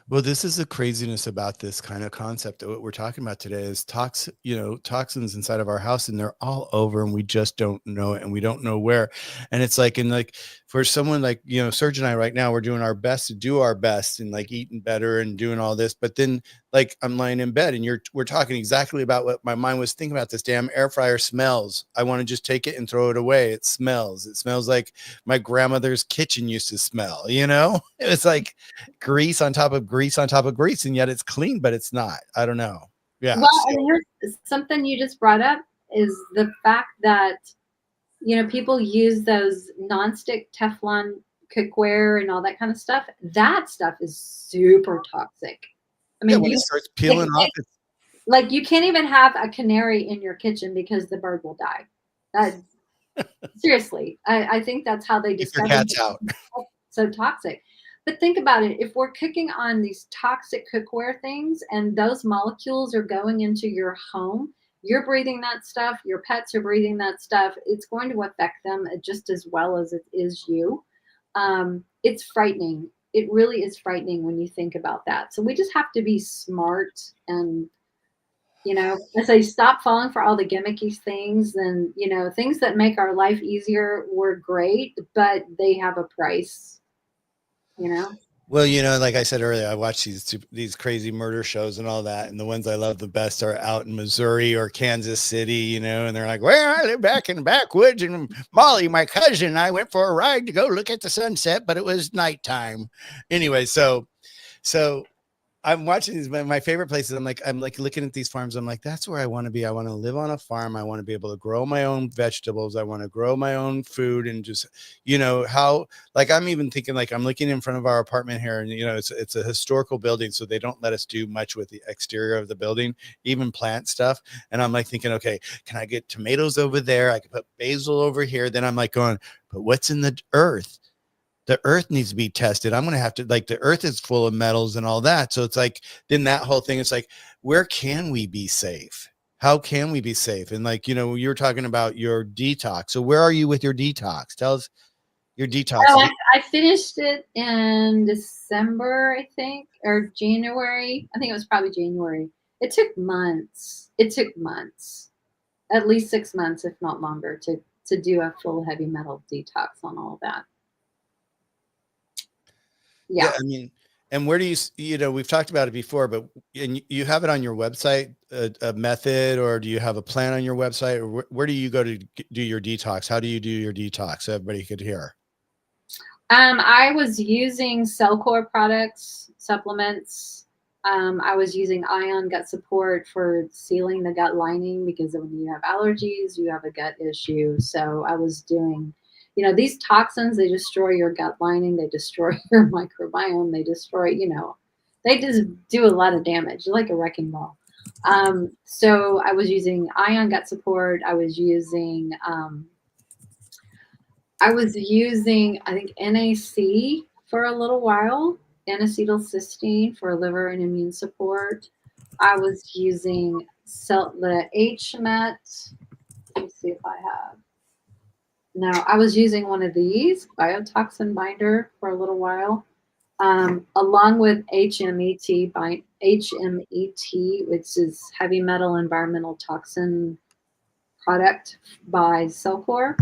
Well, this is the craziness about this kind of concept. What we're talking about today is toxins inside of our house, and they're all over, and we just don't know it, and we don't know where. And it's like, and like for someone like, Serge and I right now, we're doing our best to do our best and like eating better and doing all this. But then like I'm lying in bed and we're talking exactly about what my mind was thinking about. This damn air fryer smells. I want to just take it and throw it away. It smells like my grandmother's kitchen used to smell, It's like grease on top of grease on top of grease, and yet it's clean, but it's not. I don't know. Yeah. well, So, and here's something you just brought up is the fact that people use those nonstick Teflon cookware and all that kind of stuff. That stuff is super toxic. I yeah, mean, when it starts peeling off, it's like you can't even have a canary in your kitchen because the bird will die. That seriously, I think that's how they keep your discovered cats out. it's so toxic. But think about it. If we're cooking on these toxic cookware things and those molecules are going into your home, you're breathing that stuff, your pets are breathing that stuff, it's going to affect them just as well as it is you. It's frightening. It really is frightening when you think about that. So we just have to be smart and I say stop falling for all the gimmicky things and, things that make our life easier were great, but they have a price, you know? Well, like I said earlier, I watch these crazy murder shows and all that, and the ones I love the best are out in Missouri or Kansas City, and they're like, "Well, I live back in the backwoods, and Molly, my cousin, and I went for a ride to go look at the sunset, but it was nighttime." Anyway, so I'm watching these. My favorite places. I'm like looking at these farms. I'm like, that's where I want to be. I want to live on a farm. I want to be able to grow my own vegetables. I want to grow my own food and just, how. Like I'm even thinking like I'm looking in front of our apartment here, and it's a historical building, so they don't let us do much with the exterior of the building, even plant stuff. And I'm like thinking, okay, can I get tomatoes over there? I can put basil over here. Then I'm like going, but what's in the earth? The earth needs to be tested. I'm going to have to like the earth is full of metals and all that. So it's like, then that whole thing, it's like, where can we be safe? How can we be safe? And like, you were talking about your detox. So where are you with your detox? Tell us your detox. Oh, I finished it in December, I think, or January. I think it was probably January. It took months. At least 6 months, if not longer, to do a full heavy metal detox on all of that. Yeah. Yeah. I mean, and where do we've talked about it before, but and you have it on your website, a method, or do you have a plan on your website, or where do you go to do your detox? How do you do your detox? So everybody could hear. I was using Cellcore products, supplements. I was using Ion Gut Support for sealing the gut lining because when you have allergies, you have a gut issue. So I was doing, these toxins, they destroy your gut lining, they destroy your microbiome, they destroy, they just do a lot of damage, like a wrecking ball. So I was using Ion Gut Support. I was using, I think, NAC for a little while, N-acetylcysteine for liver and immune support. I was using the HMET. Let me see if I have. No, I was using one of these, biotoxin binder, for a little while, along with HMET, which is heavy metal environmental toxin product by Cellcore.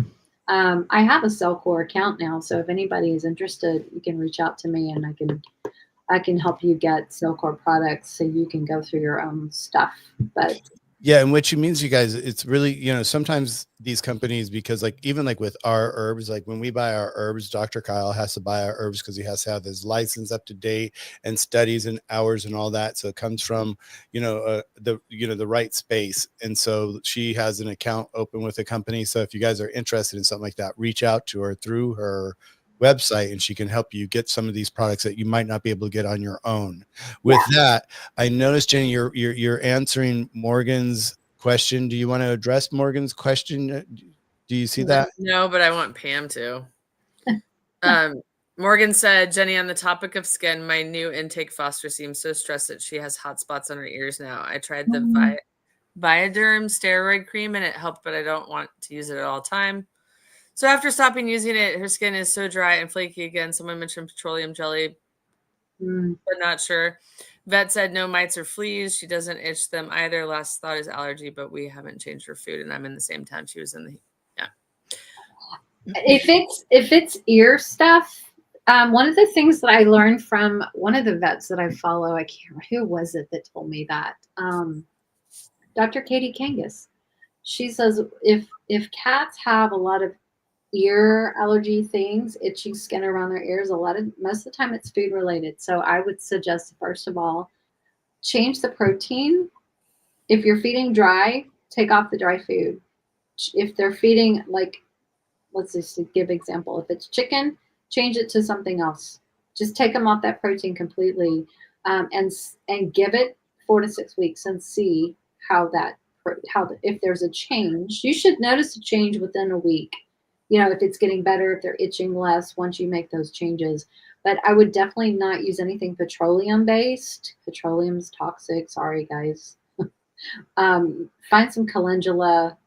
I have a Cellcore account now, so if anybody is interested, you can reach out to me, and I can help you get Cellcore products so you can go through your own stuff. But Yeah, and which means, you guys, it's really, sometimes these companies, because like even like with our herbs, like when we buy our herbs, Dr. Kyle has to buy our herbs because he has to have his license up to date and studies and hours and all that. So it comes from, the right space. And so she has an account open with a company. So if you guys are interested in something like that, reach out to her through her website and she can help you get some of these products that you might not be able to get on your own. With that, I noticed, Jenny, you're answering Morgan's question. Do you want to address Morgan's question? Do you see that? No, but I want Pam to. Morgan said, Jenny, on the topic of skin, my new intake foster seems so stressed that she has hot spots on her ears now. I tried the Viaderm steroid cream and it helped, but I don't want to use it at all time. So after stopping using it, her skin is so dry and flaky again. Someone mentioned petroleum jelly, but not sure. Vet said no mites or fleas. She doesn't itch them either. Last thought is allergy, but we haven't changed her food, and I'm in the same town she was in. If it's ear stuff, one of the things that I learned from one of the vets that I follow, I can't remember who was it that told me that. Dr. Katie Kangas. She says if cats have a lot of ear allergy things, itchy skin around their ears, most of the time it's food related. So I would suggest, first of all, change the protein. If you're feeding dry, take off the dry food. If they're feeding, like, let's just give example. If it's chicken, change it to something else. Just take them off that protein completely, and give it 4 to 6 weeks and see if there's a change. You should notice a change within a week. If it's getting better, if they're itching less once you make those changes. But I would definitely not use anything petroleum based. Petroleum's toxic. Sorry, guys. Find some calendula.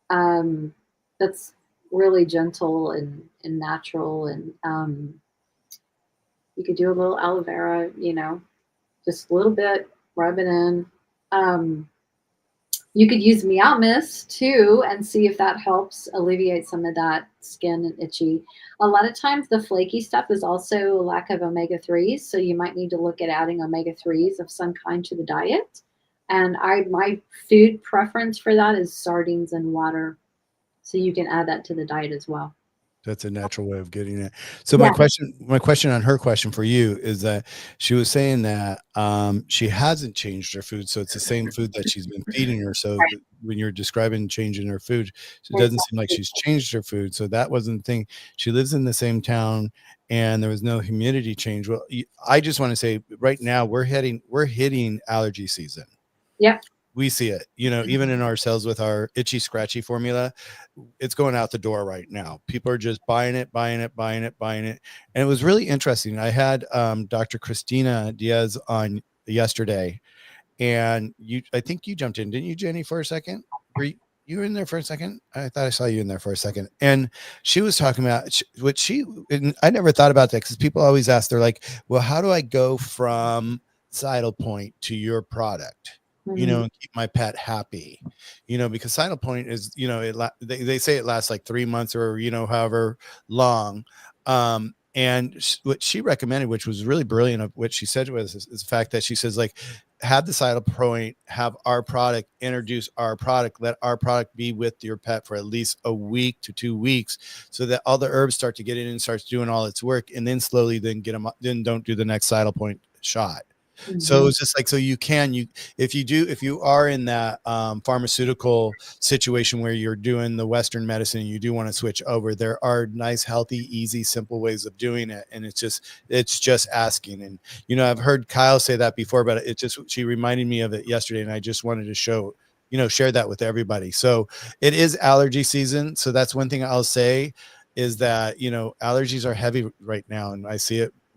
That's really gentle and natural, and you could do a little aloe vera, just a little bit, rub it in. You could use Meow Mist too and see if that helps alleviate some of that skin and itchy. A lot of times the flaky stuff is also a lack of omega-3s, so you might need to look at adding omega-3s of some kind to the diet. And my food preference for that is sardines and water. So you can add that to the diet as well. That's a natural way of getting it. So my question on her question for you is that she was saying that she hasn't changed her food. So it's the same food that she's been feeding her. So when you're describing changing her food, it doesn't seem like she's changed her food. So that wasn't the thing. She lives in the same town and there was no humidity change. Well, I just want to say right now we're hitting allergy season. Yep. We see it, even in ourselves with our itchy scratchy formula, it's going out the door right now. People are just buying it. And it was really interesting. I had Dr. Christina Diaz on yesterday, and I think you jumped in, didn't you, Jenny, for a second? Were you were in there for a second? I thought I saw you in there for a second. And she was talking about and I never thought about that because people always ask, they're like, well, how do I go from Sidle Point to your product? And keep my pet happy, because Sidle Point is, they say it lasts like 3 months or, however long. And what she recommended, which was really brilliant, of what she said to us is the fact that she says, like, have the Sidle Point, have our product, introduce our product, let our product be with your pet for at least a week to 2 weeks so that all the herbs start to get in and starts doing all its work. And then slowly then then don't do the next Sidle Point shot. So it's just like, so if you are in that pharmaceutical situation where you're doing the Western medicine and you do want to switch over, there are nice, healthy, easy, simple ways of doing it. And it's just asking. And, I've heard Kyle say that before, but she reminded me of it yesterday. And I just wanted to share that with everybody. So it is allergy season. So that's one thing I'll say is that, allergies are heavy right now. And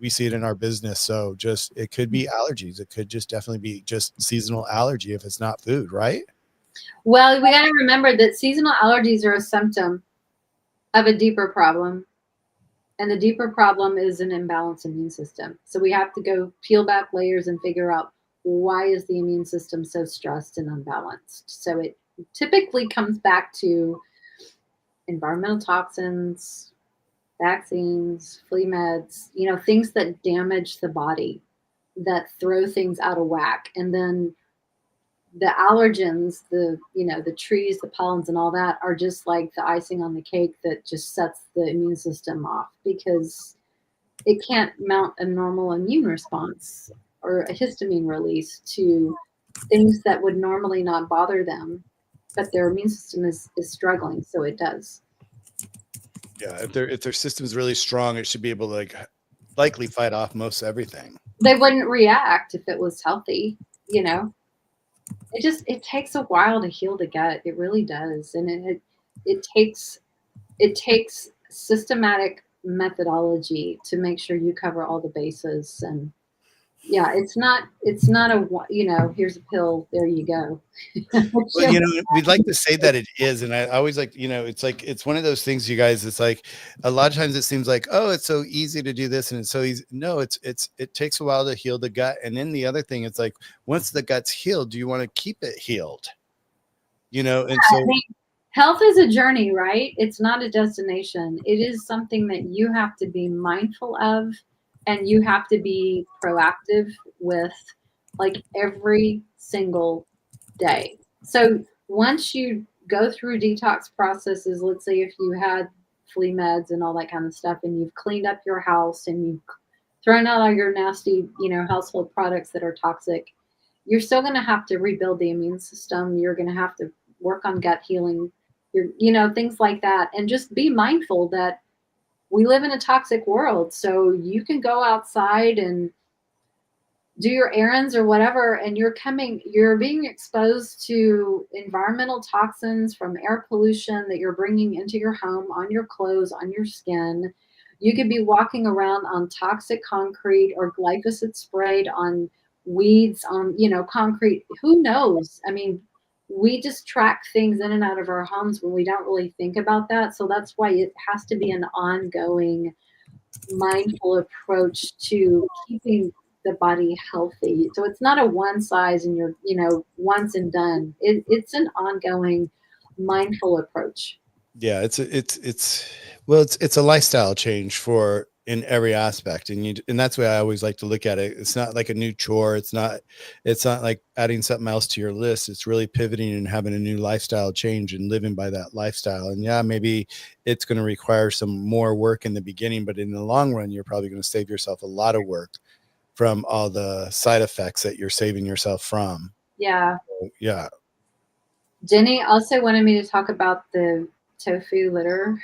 we see it in our business. So it could be allergies. It could just definitely be just seasonal allergy if it's not food, right? Well, we got to remember that seasonal allergies are a symptom of a deeper problem. And the deeper problem is an imbalanced immune system. So we have to go peel back layers and figure out, why is the immune system so stressed and unbalanced? So it typically comes back to environmental toxins, vaccines, flea meds, things that damage the body, that throw things out of whack. And then the allergens, the trees, the pollens, and all that are just like the icing on the cake that just sets the immune system off, because it can't mount a normal immune response or a histamine release to things that would normally not bother them, but their immune system is struggling, so it does. Yeah, if their system's really strong, it should be able to likely fight off most everything. They wouldn't react if it was healthy, you know. It takes a while to heal the gut. It really does, and it takes systematic methodology to make sure you cover all the bases. And yeah, it's not a here's a pill, there you go. Well, we'd like to say that it is, and I always like, it's one of those things, you guys. It's like a lot of times it seems like, oh, it's so easy to do this, and it's so easy. No, it takes a while to heal the gut, and then the other thing, it's like once the gut's healed, do you want to keep it healed? And so health is a journey, right? It's not a destination. It is something that you have to be mindful of, and you have to be proactive with, like, every single day. So once you go through detox processes, let's say if you had flea meds and all that kind of stuff, and you've cleaned up your house and you've thrown out all your nasty, household products that are toxic, you're still going to have to rebuild the immune system. You're going to have to work on gut healing, things like that. And just be mindful that we live in a toxic world. So you can go outside and do your errands or whatever, and you're being exposed to environmental toxins from air pollution that you're bringing into your home, on your clothes, on your skin. You could be walking around on toxic concrete or glyphosate sprayed on weeds, on concrete. Who knows? I mean, we just track things in and out of our homes when we don't really think about that. So that's why it has to be an ongoing, mindful approach to keeping the body healthy. So it's not a one size and you're, once and done. It's an ongoing, mindful approach. Yeah, it's a lifestyle change in every aspect, and that's the way I always like to look at it. It's not like a new chore. It's not like adding something else to your list. It's really pivoting and having a new lifestyle change and living by that lifestyle. And yeah, maybe it's going to require some more work in the beginning, but in the long run, you're probably going to save yourself a lot of work from all the side effects that you're saving yourself from. Yeah. So, yeah. Jenny also wanted me to talk about the tofu litter.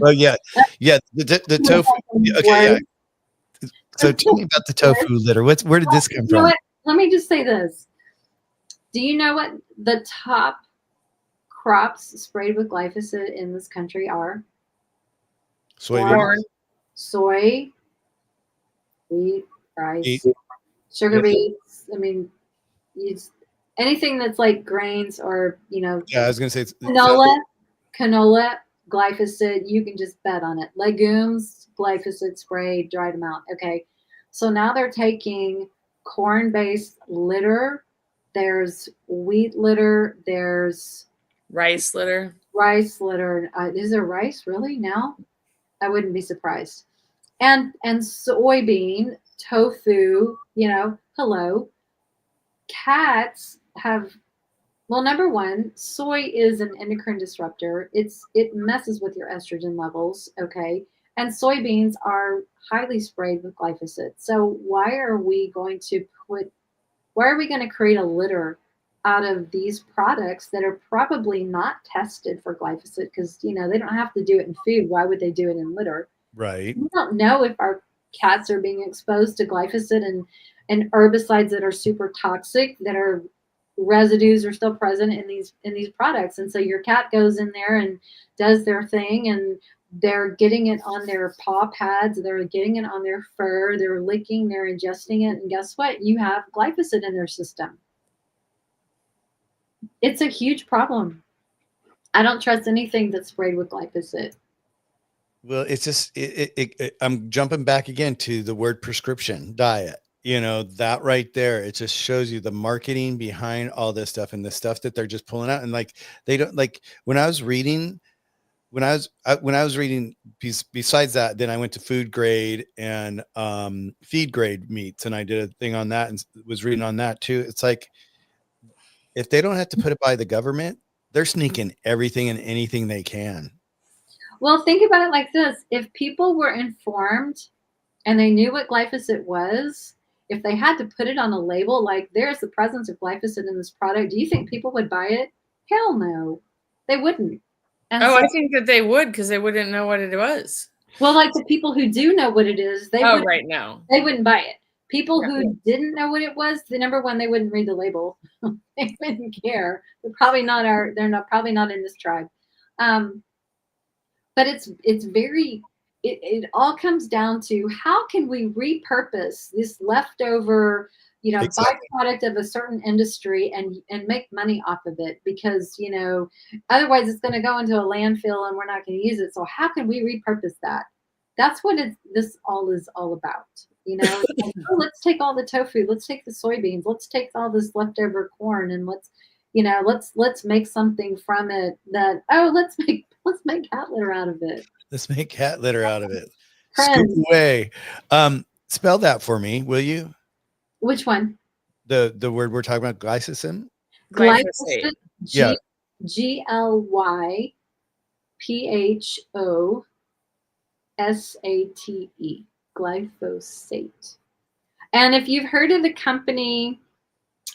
Well, yeah. The tofu. Okay, yeah. So tell me about the tofu litter. Where did this come from? Let me just say this. Do you know what the top crops sprayed with glyphosate in this country are? Corn, soy, wheat, rice, sugar beets. I mean, anything that's like grains or, Yeah, I was going to say canola, glyphosate, you can just bet on it. Legumes, glyphosate spray, dried them out. Okay. So now they're taking corn-based litter. There's wheat litter. There's rice litter. Is there rice really now? I wouldn't be surprised. And soybean, tofu, hello. Cats have, well, number one, soy is an endocrine disruptor. It messes with your estrogen levels, okay? And soybeans are highly sprayed with glyphosate. So why are we going to create a litter out of these products that are probably not tested for glyphosate? Because, they don't have to do it in food. Why would they do it in litter? Right. We don't know if our cats are being exposed to glyphosate and herbicides that are super toxic, that are residues are still present in these products. And so your cat goes in there and does their thing, and they're getting it on their paw pads, they're getting it on their fur, they're licking, they're ingesting it, and guess what? You have glyphosate in their system. It's a huge problem. I don't trust anything that's sprayed with glyphosate. Well, it's just I'm jumping back again to the word prescription diet. That right there, it just shows you the marketing behind all this stuff and the stuff that they're just pulling out. And they don't, when I was reading, besides that, then I went to food grade and feed grade meats, and I did a thing on that and was reading on that too. It's like If they don't have to put it by the government, they're sneaking everything and anything they can. Well, think about it like this. If people were informed and they knew what glyphosate was, if they had to put it on a label, like there's the presence of glyphosate in this product, do you think people would buy it? Hell no, they wouldn't. And Oh, so, I think that they would, because they wouldn't know what it was. well, like the people who do know what it is, they Oh, right now. they wouldn't buy it. People Yeah. who didn't know what it was, the number one, they wouldn't read the label. They wouldn't care. They're probably not probably not in this tribe. But it's very it all comes down to how can we repurpose this leftover, Exactly. byproduct of a certain industry and make money off of it, because otherwise it's going to go into a landfill and we're not going to use it. So how can we repurpose that? That's what this all is all about. Like, oh, let's take all the tofu, let's take the soybeans, let's take all this leftover corn, and let's make something from it that, oh, let's make cat litter out of it. Let's make cat litter out of it. Friends. Scoop away. Spell that for me, will you? Which one? The word we're talking about, glyphosate. Glyphosate. Yeah. GLYPHOSATE. Glyphosate. And if you've heard of the company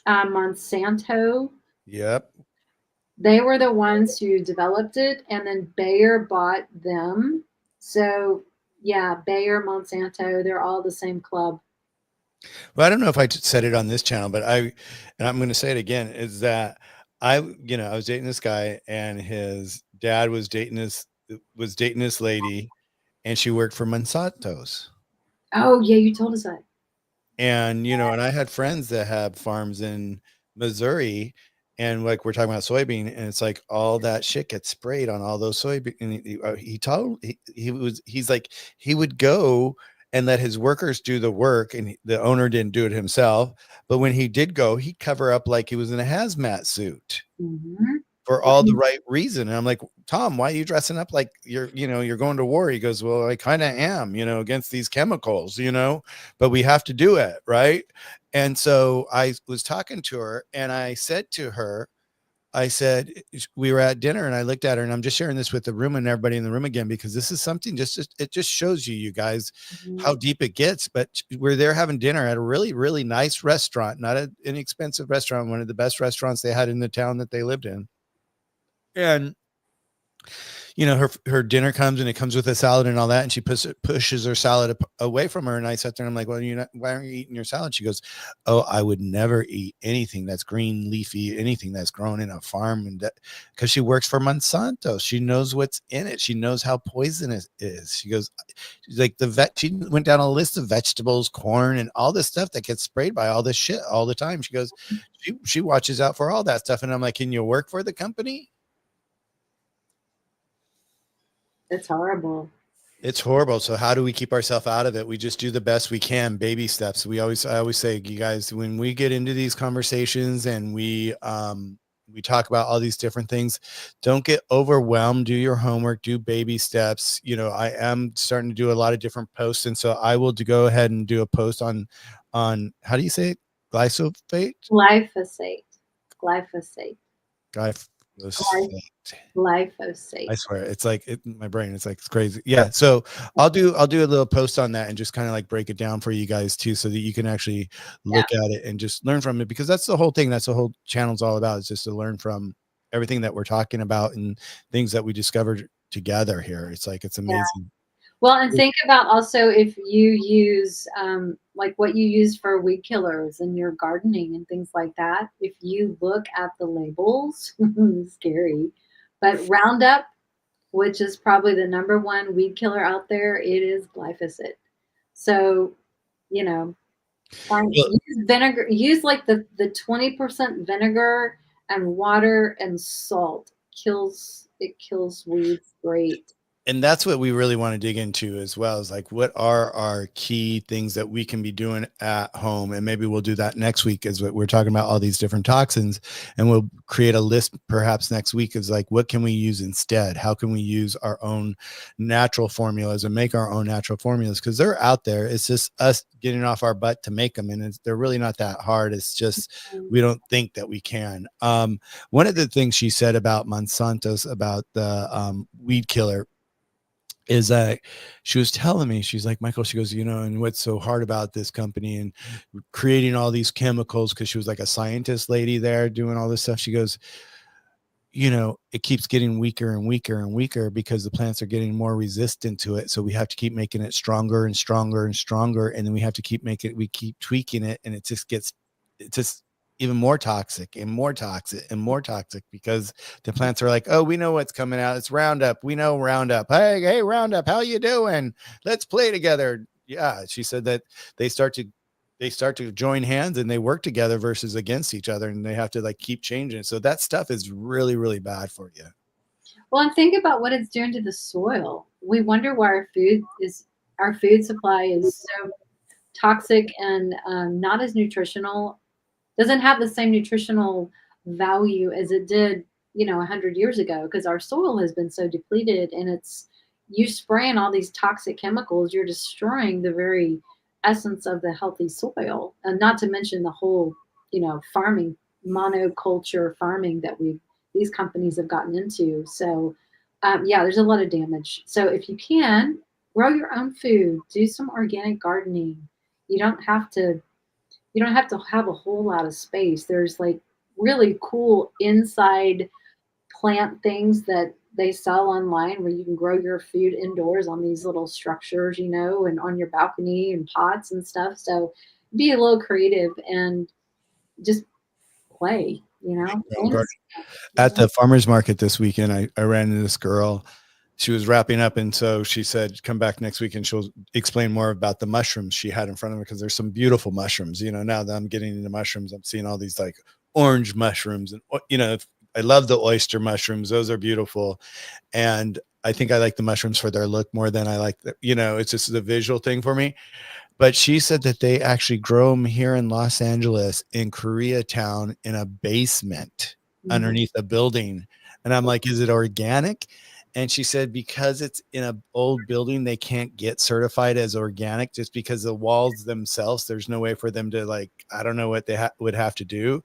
Monsanto, Yep. they were the ones who developed it, and then Bayer bought them. So yeah, Bayer, Monsanto, they're all the same club. Well, I don't know if I said it on this channel, but and I'm going to say it again, is that I was dating this guy, and his dad was dating this lady, and she worked for Monsanto's. Oh yeah, you told us that. And and I had friends that have farms in Missouri, and like we're talking about soybean, and it's like all that shit gets sprayed on all those soybean. And he's like, he would go and let his workers do the work, and the owner didn't do it himself. But when he did go, he'd cover up like he was in a hazmat suit. Mm-hmm. For all the right reason. And I'm like, Tom, why are you dressing up like you're going to war? He goes, well, I kind of am, against these chemicals, but we have to do it. Right. And so I was talking to her, and I said to her, I said, we were at dinner, and I looked at her, and I'm just sharing this with the room and everybody in the room again, because this is something it just shows you guys how deep it gets. But we're there having dinner at a really, really nice restaurant, not an inexpensive restaurant, one of the best restaurants they had in the town that they lived in. And her dinner comes, and it comes with a salad and all that, and she pushes her salad away from her, and I sat there and I'm like, well, why aren't you eating your salad? She goes, oh, I would never eat anything that's green leafy, anything that's grown in a farm, and because she works for Monsanto, she knows what's in it, she knows how poisonous it is. She goes, she's like, she went down a list of vegetables, corn, and all this stuff that gets sprayed by all this shit all the time. She goes, she watches out for all that stuff. And I'm like, can you work for the company? It's horrible. It's horrible. So how do we keep ourselves out of it? We just do the best we can, baby steps. I always say, you guys, when we get into these conversations and we talk about all these different things, don't get overwhelmed. Do your homework, do baby steps. I am starting to do a lot of different posts. And so I will go ahead and do a post on how do you say it? Glyphosate? Glyphosate. I swear, it's like my brain. It's like, it's crazy. Yeah. So I'll do a little post on that and just kind of like break it down for you guys too, so that you can actually look at it and just learn from it, because that's the whole thing. That's the whole channel's all about, is just to learn from everything that we're talking about and things that we discovered together here. It's like, it's amazing. Yeah. Well, and think about also if you use like what you use for weed killers in your gardening and things like that. If you look at the labels, scary, but Roundup, which is probably the number one weed killer out there, it is glyphosate. So, use vinegar, use like the 20% vinegar and water and salt. It kills weeds great. and that's what we really want to dig into as well, is like, what are our key things that we can be doing at home? And maybe we'll do that next week, is what we're talking about, all these different toxins, and we'll create a list perhaps next week, is like, what can we use instead? How can we use our own natural formulas and make our own natural formulas? Because they're out there. It's just us getting off our butt to make them, and they're really not that hard. It's just we don't think that we can. One of the things she said about Monsanto's, about the weed killer, is that she was telling me, she's like, Michael, she goes, and what's so hard about this company and creating all these chemicals, because she was like a scientist lady there doing all this stuff. She goes, it keeps getting weaker and weaker and weaker because the plants are getting more resistant to it. So we have to keep making it stronger and stronger and stronger. And then we have to we keep tweaking it. And it's just even more toxic and more toxic and more toxic, because the plants are like, oh, we know what's coming out. It's Roundup. We know Roundup. Hey, Roundup, how you doing? Let's play together. Yeah. She said that they start to join hands and they work together versus against each other, and they have to like keep changing. So that stuff is really, really bad for you. Well, and think about what it's doing to the soil. We wonder why our food supply is so toxic and not as nutritional, doesn't have the same nutritional value as it did, 100 years ago, because our soil has been so depleted, and you spraying all these toxic chemicals, you're destroying the very essence of the healthy soil, and not to mention the whole, farming, monoculture farming that these companies have gotten into. So, yeah, there's a lot of damage. So if you can grow your own food, do some organic gardening. You don't have to have a whole lot of space. There's like really cool inside plant things that they sell online where you can grow your food indoors on these little structures, and on your balcony and pots and stuff. So be a little creative and just play, At the farmer's market this weekend, I ran into this girl. She was wrapping up, and so she said, come back next week and she'll explain more about the mushrooms she had in front of her, because there's some beautiful mushrooms. Now that I'm getting into mushrooms, I'm seeing all these like orange mushrooms, and I love the oyster mushrooms. Those are beautiful. And I think I like the mushrooms for their look more than I like it's just the visual thing for me. But she said that they actually grow them here in Los Angeles, in Koreatown, in a basement underneath a building. And I'm like, is it organic? And she said, because it's in an old building, they can't get certified as organic, just because the walls themselves, there's no way for them to, like, I don't know what they would have to do.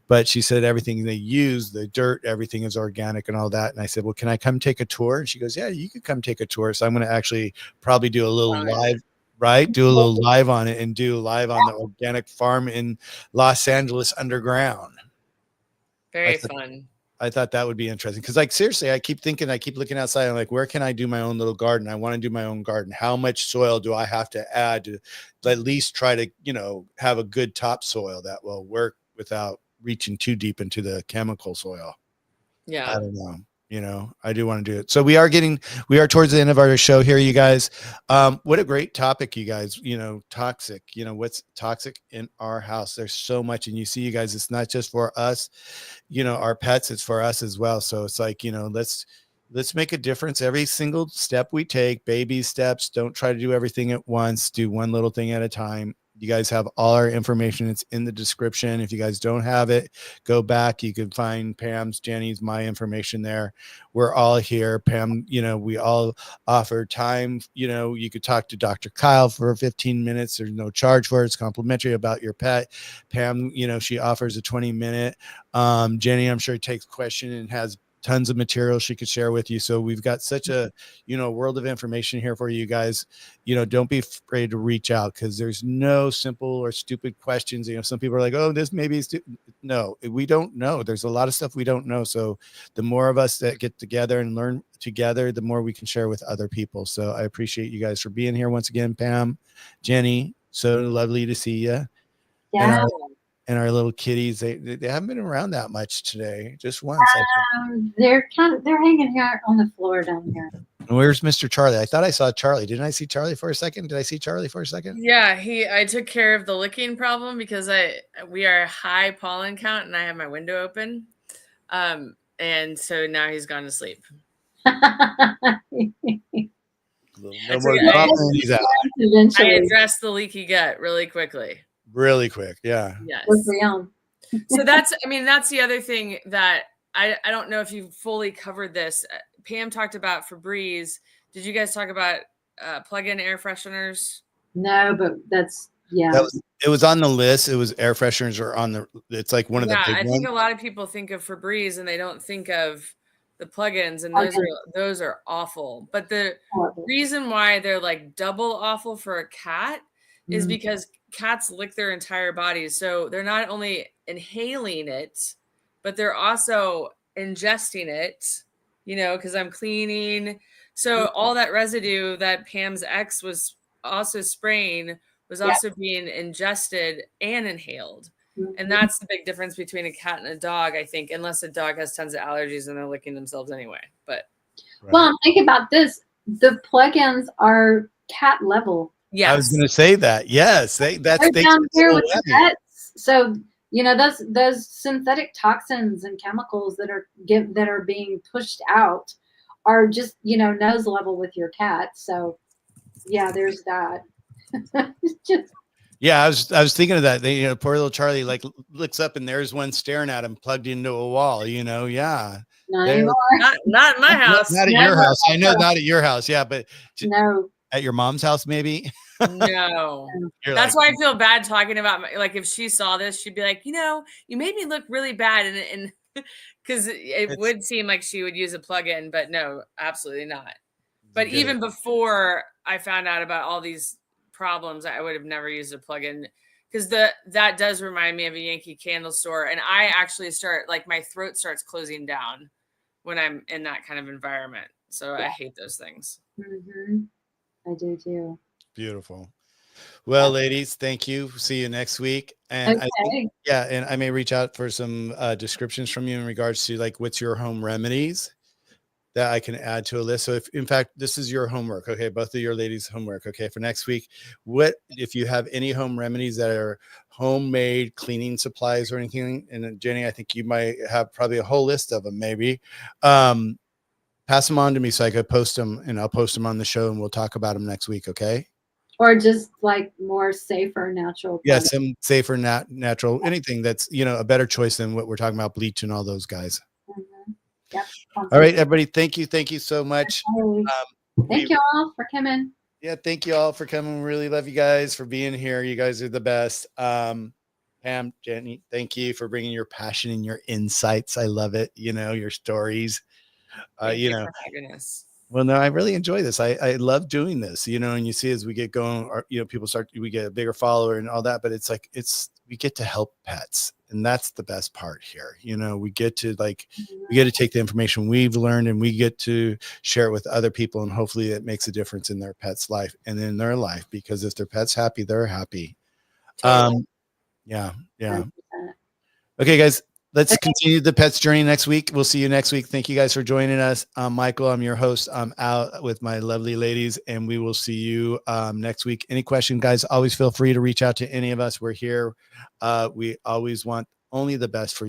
But she said everything they use, the dirt, everything is organic and all that. And I said, well, can I come take a tour? And she goes, yeah, you could come take a tour. So I'm going to actually probably do a little live, right? Do a little live on it, and do live on the organic farm in Los Angeles underground. Very fun. I thought that would be interesting, because, like, seriously, I keep looking outside. I'm like, where can I do my own little garden? I want to do my own garden. How much soil do I have to add to at least try to, have a good topsoil that will work without reaching too deep into the chemical soil? Yeah. I don't know. I do want to do it. So we are towards the end of our show here, you guys. What a great topic, you guys. Toxic, what's toxic in our house. There's so much. And you see, you guys, it's not just for us, our pets, it's for us as well. So it's like, let's make a difference every single step we take. Baby steps. Don't try to do everything at once. Do one little thing at a time. You guys have all our information. It's in the description. If you guys don't have it, go back. You can find Pam's, Jenny's, my information there. We're all here. Pam, we all offer time. You could talk to Dr. Kyle for 15 minutes. There's no charge for it. It's complimentary, about your pet. Pam, she offers a 20-minute. Jenny, I'm sure, takes question and has tons of material she could share with you. So we've got such a, world of information here for you guys. Don't be afraid to reach out, because there's no simple or stupid questions. Some people are like, oh, this maybe is no, we don't know. There's a lot of stuff we don't know. So the more of us that get together and learn together, the more we can share with other people. So I appreciate you guys for being here once again. Pam, Jenny, so lovely to see you. Yeah. And our little kitties, they haven't been around that much today, just once. They're hanging here on the floor down here. Where's Mr. Charlie? I thought I saw Charlie. Didn't I see Charlie for a second? Did I see Charlie for a second? Yeah, I took care of the licking problem, because we are high pollen count and I have my window open. And so now he's gone to sleep. No That's more okay. dropping these out. I Eventually, addressed the leaky gut really quickly. Really quick. Yeah. Yes. good for you. So that's, I mean, that's the other thing that I don't know if you fully covered this. Pam talked about Febreze. Did you guys talk about plug-in air fresheners? No, but that's That was, it was on the list. It was air fresheners are on the, it's like one of the Yeah, big I ones. think a lot of people think of Febreze and they don't think of the plugins, and plug-in. those are awful. But the Horrible. reason why they're like double awful for a cat is Mm. because cats lick their entire bodies. So they're not only inhaling it, but they're also ingesting it, you know, because I'm cleaning. So all that residue that Pam's ex was also spraying was Yep. also being ingested and inhaled. And that's the big difference between a cat and a dog, I think, unless a dog has tons of allergies and they're licking themselves anyway. But Well, think about this. The plugins are cat level. yes. I was going to say that. Yes. That's They're down here with the pets. So, you know, those synthetic toxins and chemicals that are being pushed out are just, you know, nose level with your cat. So yeah, there's that. Just, yeah, I was thinking of that. They, you know, poor little Charlie like looks up and there's one staring at him plugged into a wall, you know. Yeah. not anymore. Not in my house. Not at your house. I know not at your house. Yeah, but No. at your mom's house, maybe. No. That's why I feel bad talking about like if she saw this, she'd be like, you know, you made me look really bad, and because it would seem like she would use a plug-in, but no, absolutely not. But even before I found out about all these problems, I would have never used a plug-in, because that does remind me of a Yankee Candle store, and I actually start like my throat starts closing down when I'm in that kind of environment. So I hate those things. I do too. Beautiful. Well, ladies, thank you. See you next week. And okay. I think, yeah, and I may reach out for some descriptions from you in regards to like what's your home remedies that I can add to a list. So if in fact this is your homework, okay, both of your ladies' homework, okay, for next week, what if you have any home remedies that are homemade cleaning supplies or anything? And Jenny, I think you might have probably a whole list of them, maybe. Pass them on to me so I could post them, and I'll post them on the show and we'll talk about them next week, okay? Or just like more safer, natural. Yeah, some safer, natural, anything that's, you know, a better choice than what we're talking about, bleach and all those guys. Yep. All right, everybody. Thank you so much. Thank you all for coming. Yeah, thank you all for coming. We really love you guys for being here. You guys are the best. Pam, Jenny, thank you for bringing your passion and your insights. I love it. You know, your stories. You know, well, no, I really enjoy this. I love doing this, you know, and you see, as we get going, or, you know, people we get a bigger follower and all that, but it's like, we get to help pets. And that's the best part here. You know, we get to take the information we've learned and we get to share it with other people. And hopefully it makes a difference in their pet's life and in their life, because if their pet's happy, they're happy. Totally. Yeah. 100%. Okay, guys. Let's continue the pets journey next week. We'll see you next week. Thank you guys for joining us. I'm Michael. I'm your host. I'm out with my lovely ladies, and we will see you next week. Any question, guys, always feel free to reach out to any of us. We're here. We always want only the best for you.